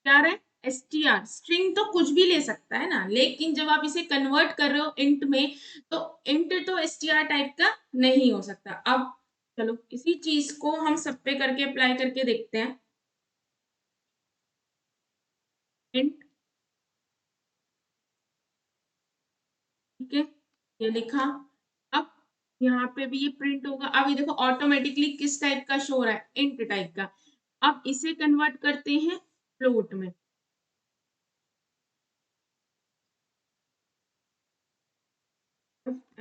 S1: क्या रहा है, str स्ट्रिंग तो कुछ भी ले सकता है ना, लेकिन जब आप इसे कन्वर्ट कर रहे हो इंट में, तो इंट तो str टाइप का नहीं हो सकता। अब चलो इसी चीज को हम सब पे करके अप्लाई करके देखते हैं। इंट, ठीक है, ये लिखा। अब यहाँ पे भी ये प्रिंट होगा। अब ये देखो ऑटोमेटिकली किस टाइप का शो हो रहा है, इंट टाइप का। अब इसे कन्वर्ट करते हैं फ्लोट में।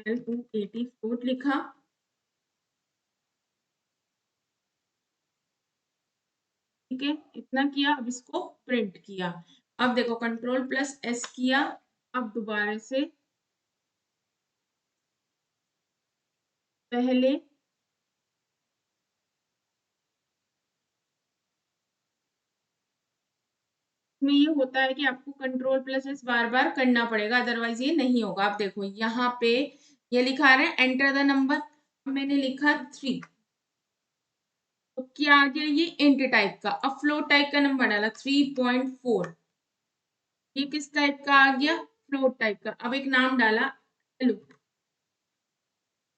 S1: L280 फ्लोट लिखा, ठीक है, इतना किया। अब इसको प्रिंट किया। अब देखो कंट्रोल प्लस एस किया। अब दोबारा से पहले में ये होता है कि आपको कंट्रोल प्लस एस बार बार करना पड़ेगा, अदरवाइज ये नहीं होगा। आप देखो यहाँ पे ये लिखा रहा है एंटर द नंबर, मैंने लिखा 3, तो क्या आ गया, ये इंट टाइप का। अब फ्लोट टाइप का नंबर डाला 3.4, ये किस टाइप का आ गया, फ्लोट टाइप का। अब एक नाम डाला हेलो,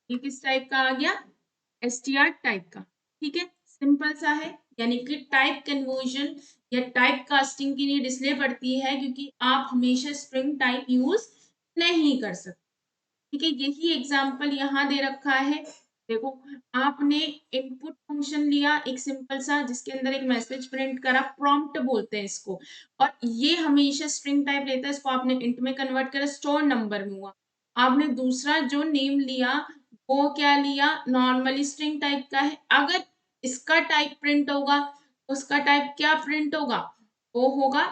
S1: ये किस टाइप का आ गया, एसटीआर टाइप का। ठीक है, सिंपल सा है। यानी कि टाइप कन्वर्जन या टाइप कास्टिंग की नीड इसलिए पड़ती है क्योंकि आप हमेशा स्ट्रिंग टाइप यूज नहीं कर सकते। ठीक है, यही एग्जाम्पल यहाँ दे रखा है। देखो, आपने इनपुट फंक्शन लिया एक सिंपल सा, जिसके अंदर एक मैसेज प्रिंट करा, प्रॉम्प्ट बोलते हैं इसको, और ये हमेशा स्ट्रिंग टाइप लेता है। इसको आपने इंट में कन्वर्ट करा, स्टोर नंबर में हुआ। आपने दूसरा जो नेम लिया वो क्या लिया, नॉर्मली स्ट्रिंग टाइप का है। अगर इसका टाइप प्रिंट होगा, उसका टाइप क्या प्रिंट होगा, वो होगा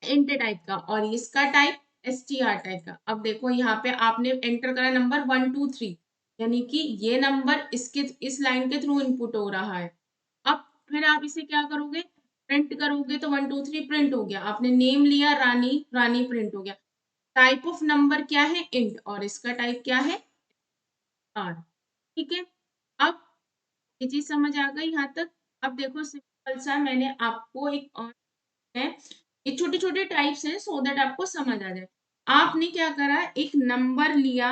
S1: इंट टाइप का, और इसका टाइप एसटीआर टाइप का। अब देखो यहाँ पे आपने एंटर करा नंबर 123, यानी कि ये नंबर इसके इस लाइन के थ्रू इनपुट हो रहा है। अब फिर आप इसे क्या करोगे, प्रिंट करोगे, तो 123 प्रिंट हो गया। आपने नेम लिया रानी, रानी प्रिंट हो गया। टाइप ऑफ नंबर क्या है, इंट, और इसका टाइप क्या है, आर। ठीक है, अब ये चीज समझ आ गई यहाँ तक। अब देखो सिंपल सा, मैंने आपको एक और है, ये छोटे छोटे टाइप्स हैं सो दैट आपको समझ आ जाए। आपने क्या करा, एक नंबर लिया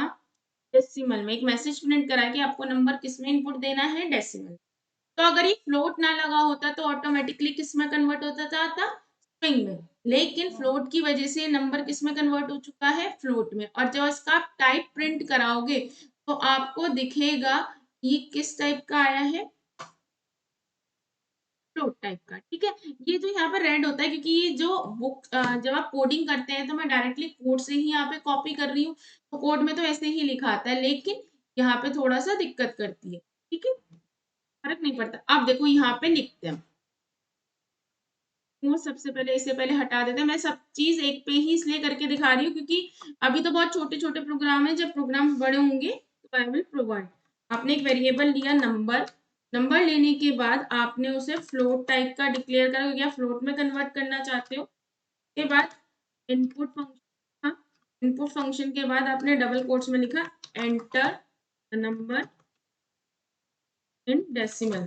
S1: डेसिमल में, एक मैसेज प्रिंट करा कि आपको नंबर किस में इनपुट देना है, डेसिमल। तो अगर ये फ्लोट ना लगा होता तो ऑटोमेटिकली किस में कन्वर्ट होता था, स्ट्रिंग में। लेकिन फ्लोट की वजह से नंबर किस में कन्वर्ट हो चुका है, फ्लोट में। और जब इसका आप टाइप प्रिंट कराओगे तो आपको दिखेगा ये किस टाइप का आया है, फ्लोट टाइप का। ठीक है, ये जो यहाँ पे रेड होता है क्योंकि ये जो बुक जब आप कोडिंग करते हैं तो मैं डायरेक्टली कोड से ही यहाँ पे कॉपी कर रही हूँ, तो कोड में तो ऐसे ही लिखा आता है, लेकिन यहाँ पे थोड़ा सा दिक्कत करती है। ठीक है, फर्क नहीं पड़ता। अब देखो यहाँ पे लिखते हैं, वो सबसे पहले इससे पहले हटा देते हैं। मैं सब चीज एक पे ही इसलिए करके दिखा रही हूँ क्योंकि अभी तो बहुत छोटे छोटे प्रोग्राम है, जब प्रोग्राम बड़े होंगे तो आई विल प्रोवाइड। आपने एक वेरिएबल लिया नंबर, नंबर लेने के बाद आपने उसे फ्लोट टाइप का डिक्लेयर करा, या फ्लोट में कन्वर्ट करना चाहते हो। के बाद इनपुट फंक्शन, इनपुट फंक्शन के बाद आपने डबल कोट्स में लिखा एंटर नंबर इन डेसिमल।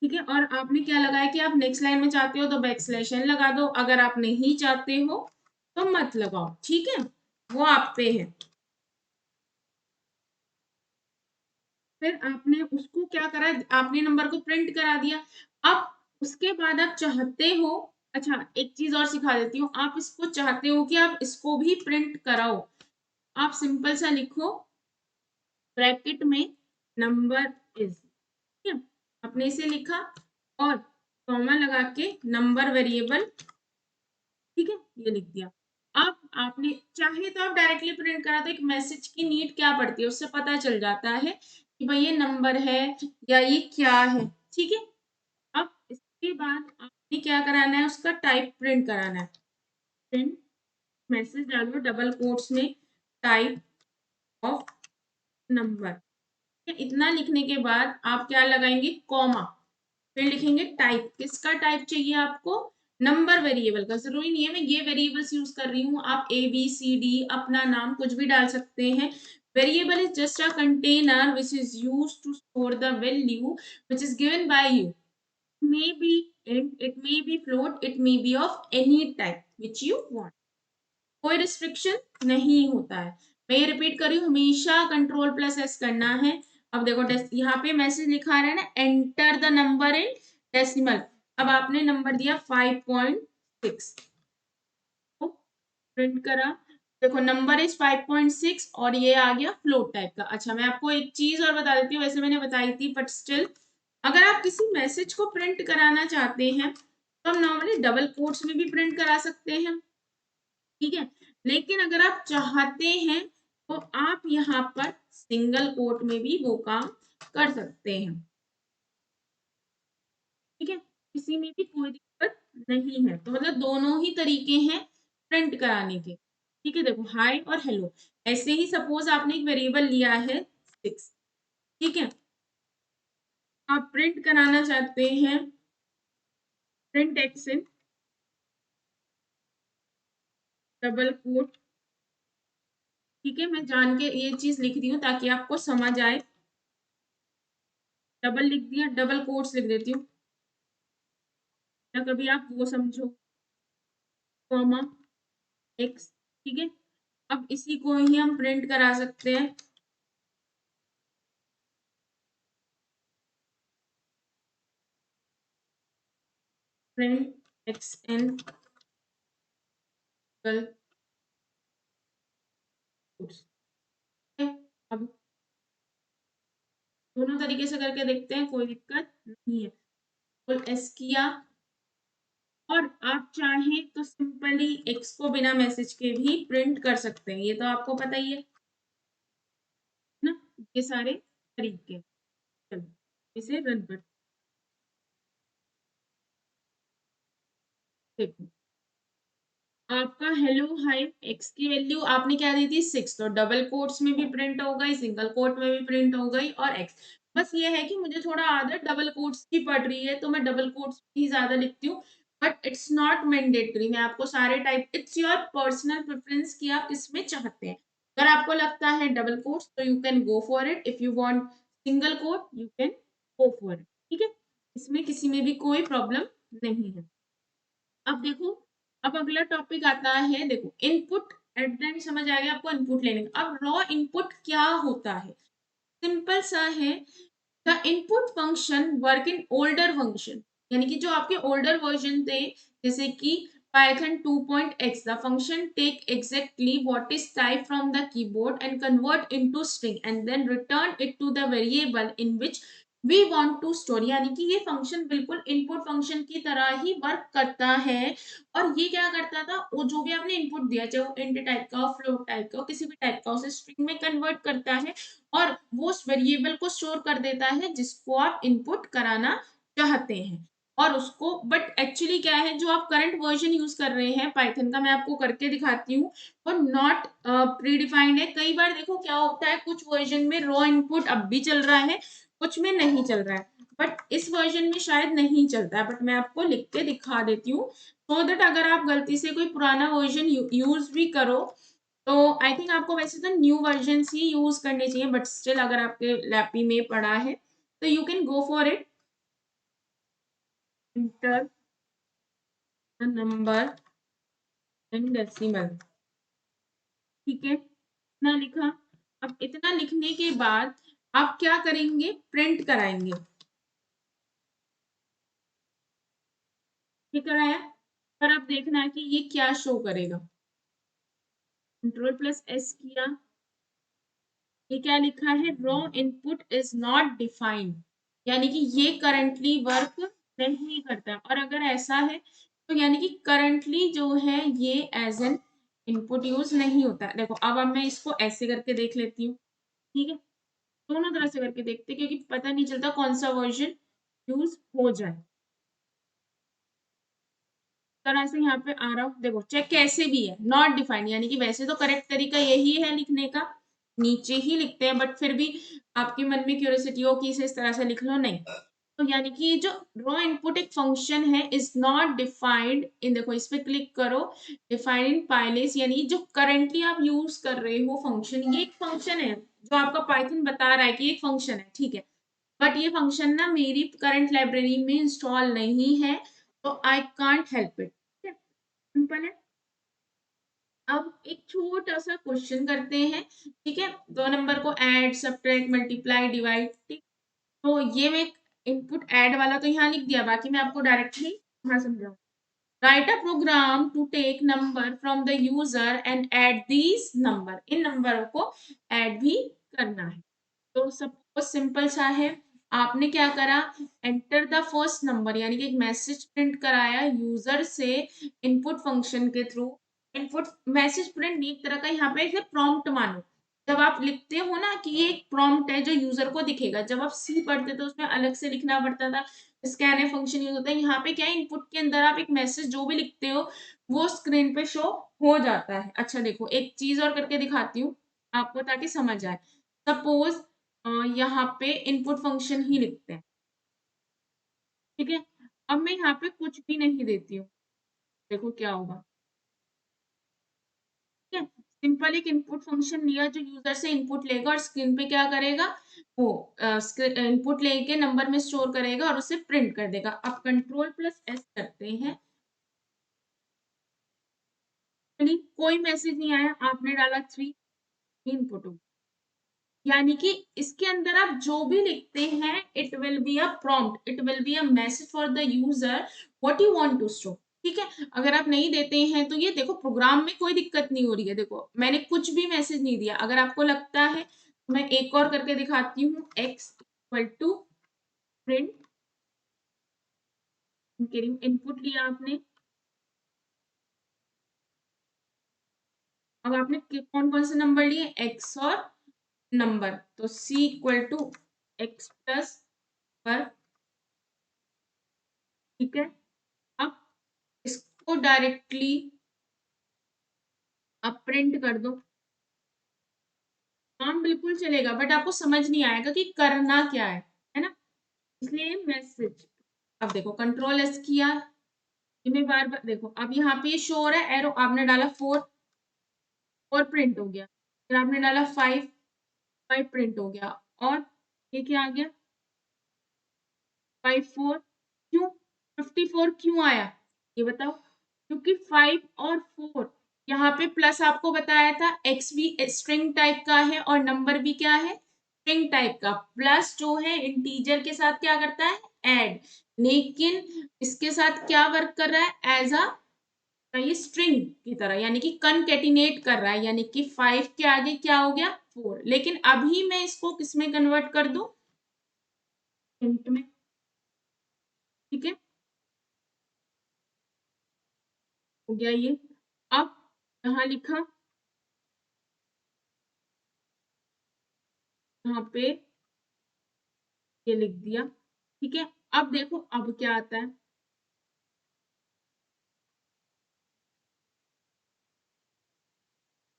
S1: ठीक है, और आपने क्या लगाया कि आप नेक्स्ट लाइन में चाहते हो तो बैक स्लैश एन लगा दो, अगर आप नहीं चाहते हो तो मत लगाओ। ठीक है, वो आप पे है। फिर आपने उसको क्या करा, आपने नंबर को प्रिंट करा दिया। अब उसके बाद आप चाहते हो, अच्छा एक चीज और सिखा देती हूँ, आप इसको चाहते हो कि आप इसको भी प्रिंट कराओ। आप सिंपल सा लिखो ब्रैकेट में नंबर इज, ठीक है, आपने इसे लिखा और कॉमा लगा के नंबर वेरिएबल, ठीक है, ये लिख दिया। अब आपने चाहे तो आप डायरेक्टली प्रिंट करा, तो एक मैसेज की नीड क्या पड़ती है, उससे पता चल जाता है कि भाई ये नंबर है या ये क्या है। ठीक है, अब इसके बाद आपने क्या कराना है, उसका टाइप प्रिंट कराना है। प्रिंट मैसेज डालो डबल कोट्स में टाइप ऑफ नंबर। इतना लिखने के बाद आप क्या लगाएंगे, कॉमा, फिर लिखेंगे टाइप, किसका टाइप चाहिए आपको, नंबर वेरिएबल का। जरूरी नहीं है मैं ये वेरिएबल्स यूज कर रही हूँ, आप ए बी सी डी अपना नाम कुछ भी डाल सकते हैं। Variable is just a container which is use to store the value which is given by you. may be int, it may be float, it may be of any type which you want. कोई restriction नहीं होता है। मैं ये repeat कर रही हूँ, हमेशा कंट्रोल प्लस एस करना है। अब देखो यहाँ पे मैसेज लिखा रहा है ना, enter the number in decimal. अब आपने नंबर दिया 5.6 तो प्रिंट करा, देखो नंबर इज 5.6 और ये आ गया फ्लोट टाइप का। अच्छा मैं आपको एक चीज और बता देती हूँ, वैसे मैंने बताई थी बट स्टिल, अगर आप किसी मैसेज को प्रिंट कराना चाहते हैं तो हम नॉर्मली डबल कोट्स में भी प्रिंट करा सकते हैं, ठीक है। लेकिन अगर आप चाहते हैं तो आप यहाँ पर सिंगल कोट में भी वो काम कर सकते हैं, ठीक है। किसी में भी कोई दिक्कत नहीं है, तो मतलब दोनों ही तरीके हैं प्रिंट कराने के, ठीक है। देखो हाय और हेलो, ऐसे ही सपोज आपने एक वेरिएबल लिया है 6, ठीक है। आप प्रिंट कराना चाहते हैं print x in double quote, ठीक है। मैं जान के ये चीज लिख रही हूँ ताकि आपको समझ आए। डबल लिख दिया, डबल कोट्स लिख देती हूँ, या कभी आप वो समझो, कॉमा एक्स, ठीक है। अब इसी को ही हम प्रिंट करा सकते हैं print x in double quotes, ठीक है। अब दोनों तरीके से करके देखते हैं, कोई दिक्कत नहीं है। फुल एस किया, और आप चाहें तो सिंपली एक्स को बिना मैसेज के भी प्रिंट कर सकते हैं, ये तो आपको पता ही है ना, ये सारे तरीके। चलो इसे रन कर देखो, आपका हेलो हाय एक्स की वैल्यू आपने क्या दी थी 6, तो डबल कोट्स में भी प्रिंट हो गई, सिंगल कोट में भी प्रिंट हो गई, और एक्स। बस ये है कि मुझे थोड़ा आदत डबल कोट्स की पड़ रही है तो मैं डबल कोट्स ही ज्यादा लिखती हूँ, बट इट्स नॉट मैंडेटरी। मैं आपको सारे type, it's your personal preference कि आप किसमें चाहते हैं। अगर आपको लगता है डबल कोट्स तो you can go for it, if you want single quote you can go for it, ठीक है। इसमें किसी में भी कोई प्रॉब्लम नहीं है। अब देखो, अब अगला टॉपिक आता है, देखो इनपुट। एट द एंड समझ आ गया आपको इनपुट लेने का। अब रॉ इनपुट क्या होता है, सिंपल सा है। The input function work in older function, यानी कि जो आपके ओल्डर वर्जन थे, जैसे कि Python 2.x, the function take exactly what is typed from the keyboard and convert into string and then return it to the variable in which we want to store। यानी कि ये function बिल्कुल input function की तरह ही work करता है। और ये क्या करता था, वो जो भी आपने इनपुट दिया, चाहे वो इंट टाइप का हो, फ्लोट टाइप का हो, किसी भी टाइप का, उसे स्ट्रिंग में कन्वर्ट करता है और वो उस वेरिएबल को स्टोर कर देता है जिसको आप इनपुट कराना चाहते हैं। और उसको, बट एक्चुअली क्या है, जो आप करंट वर्जन यूज कर रहे हैं पाइथन का, मैं आपको करके दिखाती हूँ, वो नॉट प्री डिफाइंड है। कई बार देखो क्या होता है, कुछ वर्जन में रॉ इनपुट अब भी चल रहा है, कुछ में नहीं चल रहा है, बट इस वर्जन में शायद नहीं चलता है, बट मैं आपको लिख के दिखा देती हूँ, सो दैट अगर आप गलती से कोई पुराना वर्जन यूज भी करो तो आई थिंक आपको वैसे तो न्यू वर्जन ही यूज करने चाहिए, बट स्टिल अगर आपके लैपी में पड़ा है तो you can go for it. Enter the number in decimal, ठीक है, इतना लिखा। अब इतना लिखने के बाद आप क्या करेंगे, प्रिंट कराएंगे, ये कराया, पर अब देखना है कि ये क्या शो करेगा। कंट्रोल प्लस एस किया, ये क्या लिखा है, raw input is not defined, यानी कि ये करंटली वर्क नहीं करता। और अगर ऐसा है तो यानी कि करंटली जो है ये एज एन इनपुट यूज नहीं होता। देखो अब मैं इसको ऐसे करके देख लेती हूँ, ठीक है, दोनों तरह से करके देखते हैं, क्योंकि पता नहीं चलता कौन सा वर्जन यूज हो जाए। तरह से यहाँ पे आ रहा हूँ, देखो चेक कैसे भी है, नॉट डिफाइंड, यानी कि वैसे तो करेक्ट तरीका यही है लिखने का, नीचे ही लिखते हैं, बट फिर भी आपके मन में क्यूरियोसिटी हो कि इसे इस तरह से लिख लो, नहीं। तो यानी कि जो रॉ इनपुट एक फंक्शन है इज नॉट डिफाइंड इन, देखो इस पे क्लिक करो, डिफाइंड इन पाइलेस, यानी जो करंटली आप यूज कर रहे हो फंक्शन, ये एक फंक्शन है जो आपका पाइथन बता रहा है कि एक फंक्शन है, ठीक है। बट ये फंक्शन ना मेरी करंट लाइब्रेरी में इंस्टॉल नहीं है, तो I can't help it. Simple है। अब एक छोटा सा क्वेश्चन करते हैं, ठीक है, दो नंबर को ऐड, सब्ट्रैक्ट, मल्टीप्लाई, डिवाइड, ठीक। तो ये मैं इनपुट ऐड वाला तो यहाँ लिख दिया, बाकी मैं आपको डायरेक्टली यहाँ समझाऊँ। Write a program to take number from the user and add these number, इन नंबरों को ऐड भी करना है। तो सब कुछ सिंपल सा है। आपने क्या करा, एंटर द फर्स्ट नंबर, यानी कि एक मैसेज प्रिंट कराया यूजर से इनपुट फंक्शन के थ्रू। इनपुट मैसेज प्रिंट एक तरह का यहाँ पे इसे प्रॉम्प्ट मानो। जब आप लिखते हो ना कि ये एक प्रॉम्प्ट है जो यूजर को दिखेगा, जब आप सी पढ़ते तो उसमें अलग से लिखना पड़ता था, स्कैन ए फंक्शन यूज होता है। यहाँ पे क्या है, इनपुट के अंदर आप एक मैसेज जो भी लिखते हो वो स्क्रीन पे शो हो जाता है। अच्छा देखो, एक चीज और करके दिखाती हूँ आपको ताकि समझ आए। सपोज यहाँ पे इनपुट फंक्शन ही लिखते हैं, ठीक है। अब मैं यहाँ पे कुछ भी नहीं देती हूँ, देखो क्या होगा, ठीक है। सिंपल एक इनपुट फंक्शन लिया जो यूजर से इनपुट लेगा और स्क्रीन पे क्या करेगा, वो इनपुट लेके नंबर में स्टोर करेगा और उसे प्रिंट कर देगा। अब कंट्रोल प्लस एस करते हैं, चलिए कोई मैसेज नहीं आया, आपने डाला 3, इनपुट हो, यानी कि इसके अंदर आप जो भी लिखते हैं it will be a prompt, it will be a message for the user what you want to store, ठीक है। अगर आप नहीं देते हैं तो ये देखो प्रोग्राम में कोई दिक्कत नहीं हो रही है, देखो मैंने कुछ भी मैसेज नहीं दिया। अगर आपको लगता है तो मैं एक और करके दिखाती हूँ, x equal to print, input लिया आपने। अब आपने कौन कौन से नंबर लिए, x और नंबर, तो c equal to x plus पर, ठीक है। अब इसको डायरेक्टली आप प्रिंट कर दो, काम बिल्कुल चलेगा बट आपको समझ नहीं आएगा कि करना क्या है ना, इसलिए मैसेज। अब देखो कंट्रोल एस किया, इन्हें बार बार देखो, अब यहाँ पे ये शो हो रहा है एरो, आपने डाला 4, 4 प्रिंट हो गया, फिर आपने डाला 5, 5 प्रिंट हो गया, और ये क्या आ गया, 54, क्यों 54 क्यों आया, ये बताओ। क्योंकि 5 और 4, यहाँ पे प्लस आपको बताया था, एक्स भी स्ट्रिंग टाइप का है और नंबर भी क्या है, स्ट्रिंग टाइप का। प्लस जो है इंटीजर के साथ क्या करता है, ऐड, लेकिन इसके साथ क्या वर्क कर रहा है, एज अ ये स्ट्रिंग की तरह, यानी कि कनकेटिनेट कर रहा है, यानी कि 5 के आगे क्या हो गया, 4। लेकिन अभी मैं इसको किस में कन्वर्ट कर दूं, इंट में, ठीक है, हो गया ये। अब यहाँ लिखा, यहाँ पे ये लिख दिया, ठीक है। अब देखो अब क्या आता है,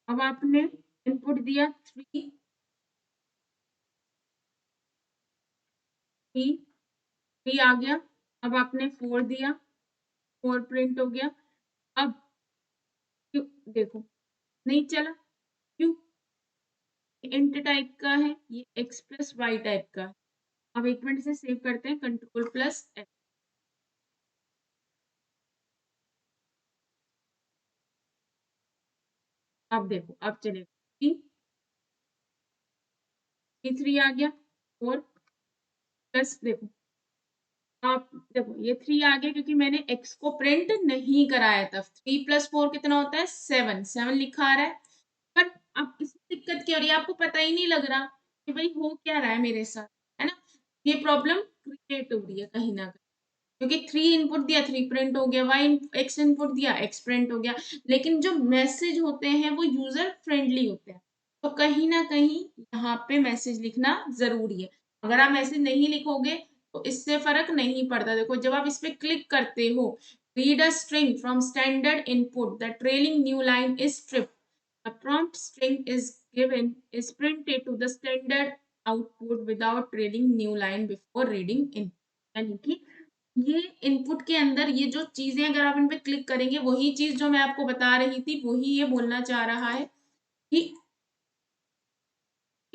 S1: अब आपने इनपुट दिया 3, 3, 3 आ गया। अब आपने 4 दिया, 4 प्रिंट हो गया। अब क्यों, देखो नहीं चला, क्यों, इंट टाइप का है, ये एक्स प्लस वाई टाइप का है। अब एक मिनट से सेव करते हैं, कंट्रोल प्लस एफ। अब देखो अब चलेगा, 3 आ गया, 4 प्लस, देखो आप देखो ये 3 आ गया क्योंकि मैंने x को प्रिंट नहीं कराया था। 3 प्लस 4 कितना होता है, 7, 7 लिखा आ रहा है। पर अब इसमें दिक्कत क्या हो रही है, आपको पता ही नहीं लग रहा कि भाई हो क्या रहा है मेरे साथ, है ना। ये प्रॉब्लम क्रिएट हो रही है कहीं ना कहीं, क्योंकि 3 इनपुट दिया, 3 प्रिंट हो गया, वाई एक्स इनपुट दिया, एक्स प्रिंट हो गया। लेकिन जो मैसेज होते हैं वो यूजर फ्रेंडली होते हैं, तो कहीं ना कहीं यहाँ पे मैसेज लिखना जरूरी है। अगर आप मैसेज नहीं लिखोगे तो इससे फर्क नहीं पड़ता। देखो जब आप इस पे क्लिक करते हो, read a string from standard input, the trailing new line is stripped, a prompt string is given is printed to the standard output without trailing new line before reading in, यानी कि ये input के अंदर ये जो चीजें अगर आप इन पे क्लिक करेंगे, वही चीज जो मैं आपको बता रही थी वही ये बोलना चाह रहा है कि,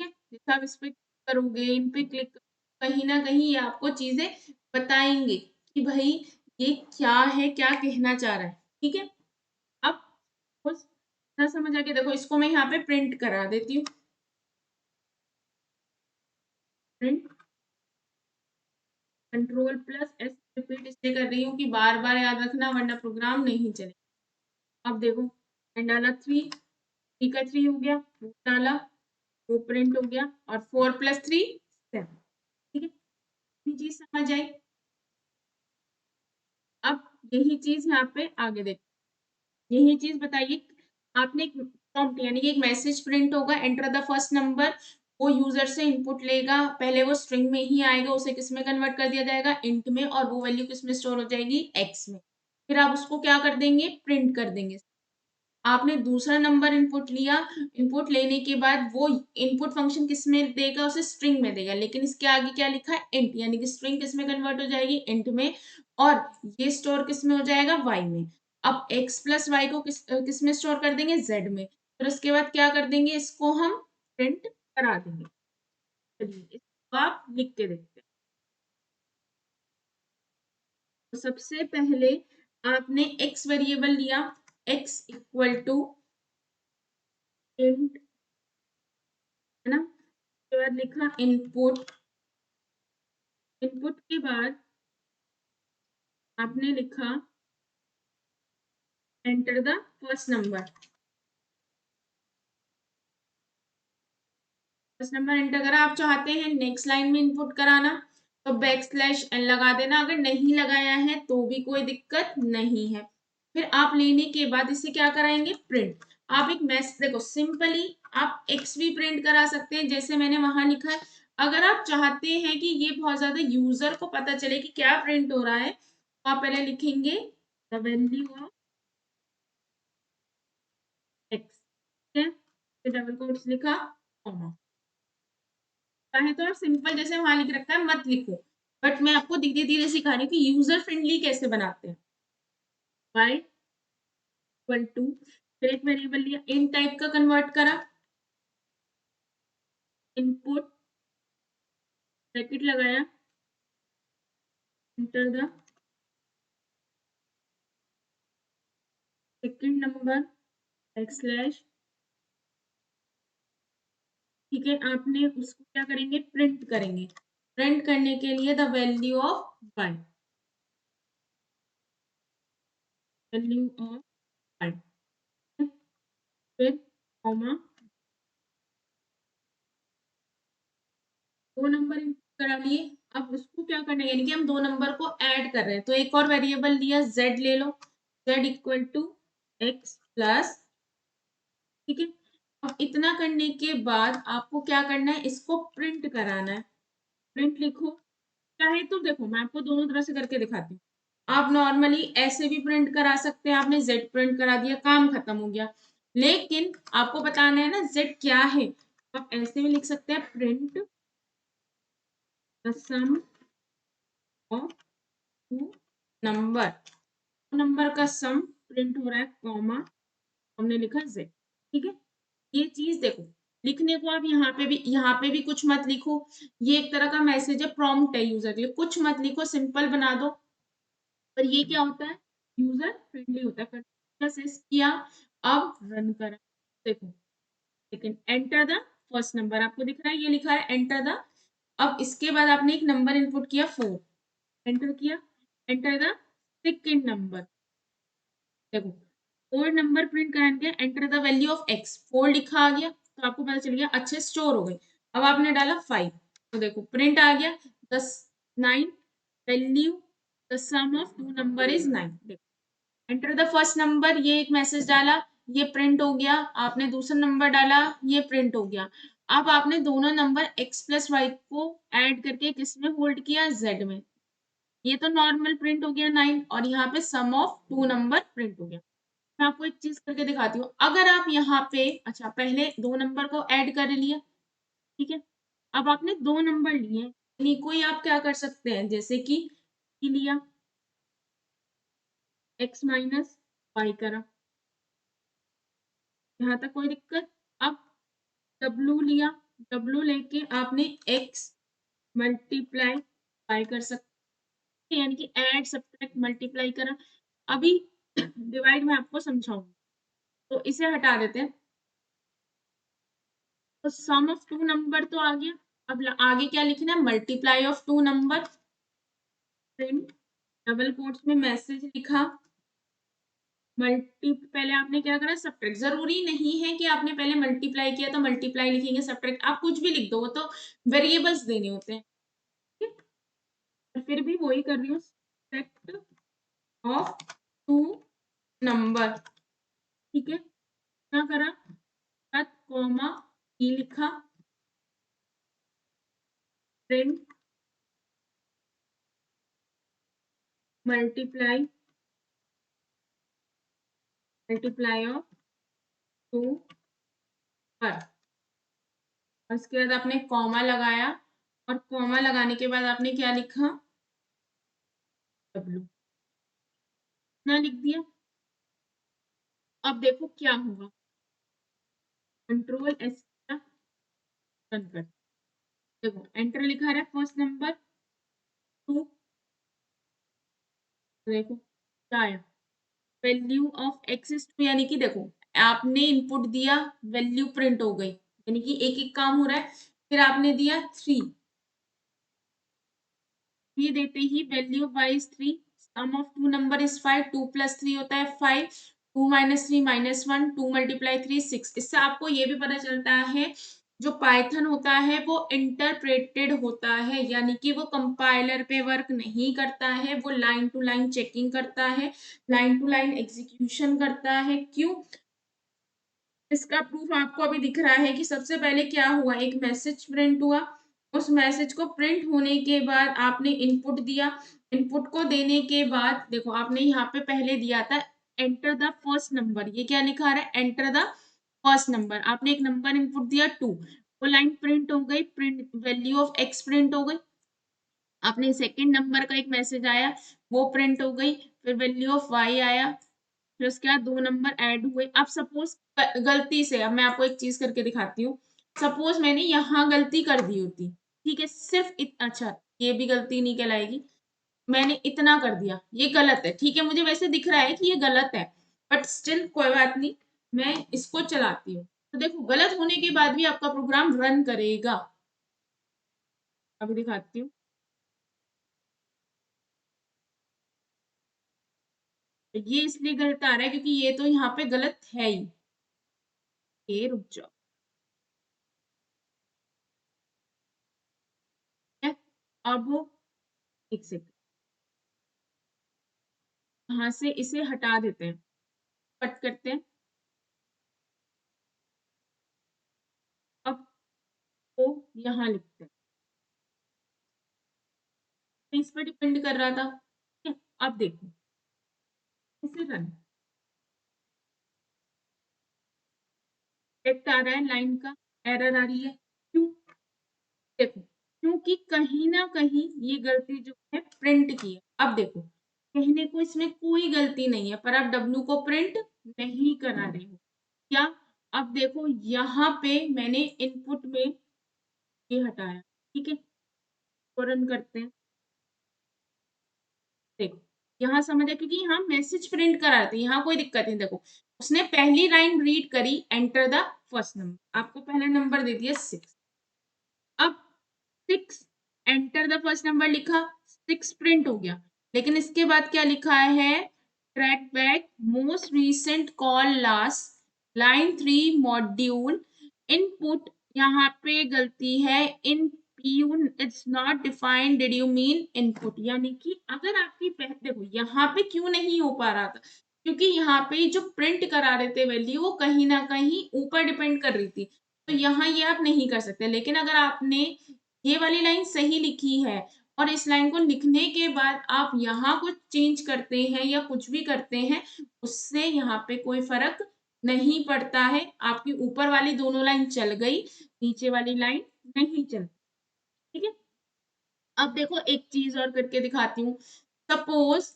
S1: ठीक है, जैसे आप इस पे करोगे, इन पे क्लिक, कहीं ना कहीं ये आपको चीजें बताएंगे कि भाई ये क्या है, क्या कहना चाह रहा है। ठीक है, अब बस इतना समझ आ गया। देखो इसको मैं यहाँ पे प्रिंट करा देती हूँ। Print control plus S repeat इसलिए कर रही हूँ कि बार बार याद रखना वरना प्रोग्राम नहीं चले। अब देखो मैंने डाला 3, 3 का 3 हो गया, वो डाला, वो प्रिंट हो गया, और 4 + 3 7। ठीक है, ये चीज समझ आई। अब यही चीज यहाँ पे आगे देखो, यही चीज बताइए। आपने एक प्रॉम्प्ट यानी कि एक मैसेज प्रिंट होगा, एंटर द फर्स्ट नंबर। वो यूजर से इनपुट लेगा, पहले वो स्ट्रिंग में ही आएगा, उसे किस में कन्वर्ट कर दिया जाएगा, इंट में, और वो वैल्यू किस में स्टोर हो जाएगी, एक्स में। फिर आप उसको क्या कर देंगे, प्रिंट कर देंगे। आपने दूसरा नंबर इनपुट लिया, इनपुट लेने के बाद वो इनपुट फंक्शन किस में देगा, उसे स्ट्रिंग में देगा, लेकिन इसके आगे क्या लिखा है, इंट, यानी कि स्ट्रिंग किस में कन्वर्ट हो जाएगी, इंट में, और ये स्टोर किस में हो जाएगा, वाई में। अब x प्लस वाई को किस में स्टोर कर देंगे, z में। फिर उसके बाद क्या कर देंगे, इसको हम प्रिंट करा देंगे। चलिए इसको आप लिख के देखते हैं। तो सबसे पहले आपने x वेरिएबल लिया, x इक्वल टू इंट, है ना। उसके बाद लिखा इनपुट, इनपुट के बाद आपने लिखा enter the first number. First number enter करा। आप चाहते हैं नेक्स्ट लाइन में इनपुट कराना तो \n लगा देना, अगर नहीं लगाया है तो भी कोई दिक्कत नहीं है। फिर आप लेने के बाद इसे क्या कराएंगे, प्रिंट। आप एक मैसेज देखो, सिंपली आप x भी प्रिंट करा सकते हैं जैसे मैंने वहां लिखा है। अगर आप चाहते हैं कि ये बहुत ज्यादा यूजर को पता चले कि क्या प्रिंट हो रहा है, तो आप पहले लिखेंगे द वैल्यू ऑफ एक्स। ठीक है, फिर डबल कोट्स लिखा, कॉमा। चाहे तो आप सिंपल जैसे वहां लिख रखा है मत लिखो, बट मैं आपको धीरे धीरे सिखा रही हूँ कि यूजर फ्रेंडली कैसे बनाते हैं। y इक्वल टू, फिर एक वेरिएबल लिया, इन टाइप का कन्वर्ट करा, इनपुट ब्रैकेट लगाया, enter the second number backslash. ठीक है, आपने उसको क्या करेंगे, प्रिंट करेंगे। प्रिंट करने के लिए the value of y, value of y, फिर कॉमा, दो नंबर इनपुट करा लिए। अब उसको क्या करना है, यानी कि हम दो नंबर को ऐड कर रहे हैं, तो एक और वेरिएबल लिया, z ले लो, z equal to x plus. ठीक है, अब इतना करने के बाद आपको क्या करना है, इसको प्रिंट कराना है। प्रिंट लिखो, चाहे तो देखो मैं आपको दोनों तरह से करके दिखाती हूँ। आप नॉर्मली ऐसे भी प्रिंट करा सकते हैं, आपने z प्रिंट करा दिया, काम खत्म हो गया। लेकिन आपको बताना है ना z क्या है, तो आप ऐसे भी लिख सकते हैं, print the sum of two number. Number का सम प्रिंट हो रहा है, कॉमा, हमने लिखा z। ठीक है, ये चीज देखो, लिखने को आप यहाँ पे भी कुछ मत लिखो। ये एक तरह का मैसेज है, प्रॉम्प्ट है यूजर के लिए, कुछ मत लिखो, सिंपल बना दो। पर ये क्या होता है, यूजर फ्रेंडली होता है। प्रोसेस किया, अब रन करा, देखो। लेकिन एंटर द फर्स्ट नंबर आपको दिख रहा है, ये लिखा है एंटर द। अब इसके बाद आपने एक नंबर इनपुट किया 4, एंटर किया, एंटर द सेकंड नंबर। देखो 4 नंबर प्रिंट कराने के, enter the value of x, 4 लिखा आ गया, तो आपको पता चल गया अच्छे स्टोर हो गई। अब आपने डाला 5, तो देखो प्रिंट आ गया, 10 9 value, the sum of two number is 9। देखो एंटर द फर्स्ट नंबर, ये एक मैसेज डाला, ये प्रिंट हो गया। आपने दूसरा नंबर डाला, ये प्रिंट हो गया। अब आपने दोनों नंबर x प्लस वाई को ऐड करके किसमें होल्ड किया, z में। ये तो नॉर्मल प्रिंट हो गया 9, और यहाँ पे सम ऑफ टू नंबर प्रिंट हो गया। मैं आपको एक चीज करके दिखाती हूँ। अगर आप यहाँ पे, अच्छा पहले दो नंबर को ऐड कर लिया, ठीक है, अब आपने दो नंबर लिए, इन्हीं को ही आप क्या कर सकते हैं, जैसे कि लिया x माइनस वाई करा, यहाँ तक कोई दिक्कत। अब w लिया, w लेके आपने x मल्टीप्लाई बाय कर सकते हैं, यानी कि ऐड सब्ट्रैक्ट मल्टीप्लाई करा। अभी डिवाइड मैं आपको समझाऊंगी, तो इसे हटा देते हैं। तो सम ऑफ टू नंबर तो आ गया। अब आगे क्या लिखना है, multiply of two number, print double quotes में मैसेज लिखा, मल्टी पहले आपने क्या करा, सब्ट्रैक्ट। जरूरी नहीं है कि आपने पहले मल्टीप्लाई किया तो मल्टीप्लाई लिखेंगे, सब्ट्रैक्ट आप कुछ भी लिख दो, वो तो वेरिएबल्स देने होते हैं, ठीक है? और फिर भी वही कर रही हूँ, सब्ट्रैक्ट ऑफ टू नंबर, ठीक है? क्या करा, कट कॉमा ई लिखा, print multiply multiply of two पर, और उसके बाद आपने कॉमा लगाया, और कॉमा लगाने के बाद आपने क्या लिखा, डब्लू ना लिख दिया। अब देखो क्या होगा, कंट्रोल एस रन कर, देखो एंटर लिखा रहा है फर्स्ट नंबर टू, देखो क्या आया, value of x is two, यानी कि देखो आपने इनपुट दिया, वैल्यू प्रिंट हो गई, यानी कि एक एक काम हो रहा है। फिर आपने दिया थ्री, ये देते ही value of Y is three, sum of two number is five, two plus three होता है five, two minus three minus one, two multiply three six. इससे आपको ये भी पता चलता है जो पाइथन होता है वो इंटरप्रेटेड होता है, यानी कि वो कंपाइलर पे वर्क नहीं करता है, वो लाइन टू लाइन चेकिंग करता है, लाइन टू लाइन एग्जीक्यूशन करता है। क्यों, इसका प्रूफ आपको अभी दिख रहा है कि सबसे पहले क्या हुआ, एक मैसेज प्रिंट हुआ, उस मैसेज को प्रिंट होने के बाद आपने इनपुट दिया, इनपुट को देने के बाद देखो आपने यहाँ पे पहले दिया था एंटर द फर्स्ट नंबर, ये क्या लिखा रहा है, एंटर द फर्स्ट नंबर, आपने एक नंबर इनपुट दिया टू, वो लाइन प्रिंट हो गई, print value of x print हो गई। आपने सेकेंड नंबर का एक मैसेज आया, वो प्रिंट हो गई, फिर वैल्यू ऑफ वाई आया, फिर उसके बाद दो नंबर ऐड हुए। अब सपोज गलती से, अब मैं आपको एक चीज करके दिखाती हूँ, सपोज मैंने यहाँ गलती कर दी होती, ठीक है, सिर्फ अच्छा ये भी गलती नहीं कहलाएगी, मैंने इतना कर दिया, ये गलत है, ठीक है, मुझे वैसे दिख रहा है कि ये गलत है, बट स्टिल कोई बात नहीं, मैं इसको चलाती हूँ, तो देखो गलत होने के बाद भी आपका प्रोग्राम रन करेगा। अभी दिखाती हूँ, ये इसलिए गलत आ रहा है क्योंकि ये तो यहाँ पे गलत है ही, ये रुक जाओ, है? अब एक सेकंड, यहाँ से इसे हटा देते हैं, कट करते हैं, अब वो यहाँ लिखते हैं, तो इस पर डिपेंड कर रहा था, ठीक है? अब देखो इसे रन, टेक्स्ट आ रहा है, लाइन का एरर आ रही है, क्यों, देखो क्योंकि कहीं ना कहीं ये गलती जो है प्रिंट की है। अब देखो कहने को इसमें कोई गलती नहीं है, पर आप डब्लू को प्रिंट नहीं करा रहे हो, क्या, अब देखो यहाँ पे मैंने इनपुट में ये हटाया, ठीक है, तो रन करते हैं, देखो यहाँ समझ है क्योंकि यहाँ मैसेज प्रिंट करा थे, यहाँ कोई दिक्कत नहीं, देखो उसने पहली लाइन रीड करी, एंटर द फर्स्ट नंबर, आपको पहला नंबर दे दिया सिक्स, अब six enter the first number लिखा, सिक्स प्रिंट हो गया, लेकिन इसके बाद क्या लिखा है, traceback most recent call last line three module input, यहाँ पे गलती है, in PU it's not defined did you mean input, यानी कि अगर आपकी देखो यहाँ पे क्यों नहीं हो पा रहा था, क्योंकि यहाँ पे जो प्रिंट करा रहे थे वैल्यू वो कहीं ना कहीं ऊपर डिपेंड कर रही थी, तो यहाँ ये आप नहीं कर सकते, लेकिन अगर आपने ये वाली लाइन सही लिखी है और इस लाइन को लिखने के बाद आप यहाँ कुछ चेंज करते हैं या कुछ भी करते हैं, उससे यहाँ पे कोई फर्क नहीं पड़ता है, आपकी ऊपर वाली दोनों लाइन चल गई, नीचे वाली लाइन नहीं चल, ठीक है? अब देखो एक चीज और करके दिखाती हूँ, सपोज,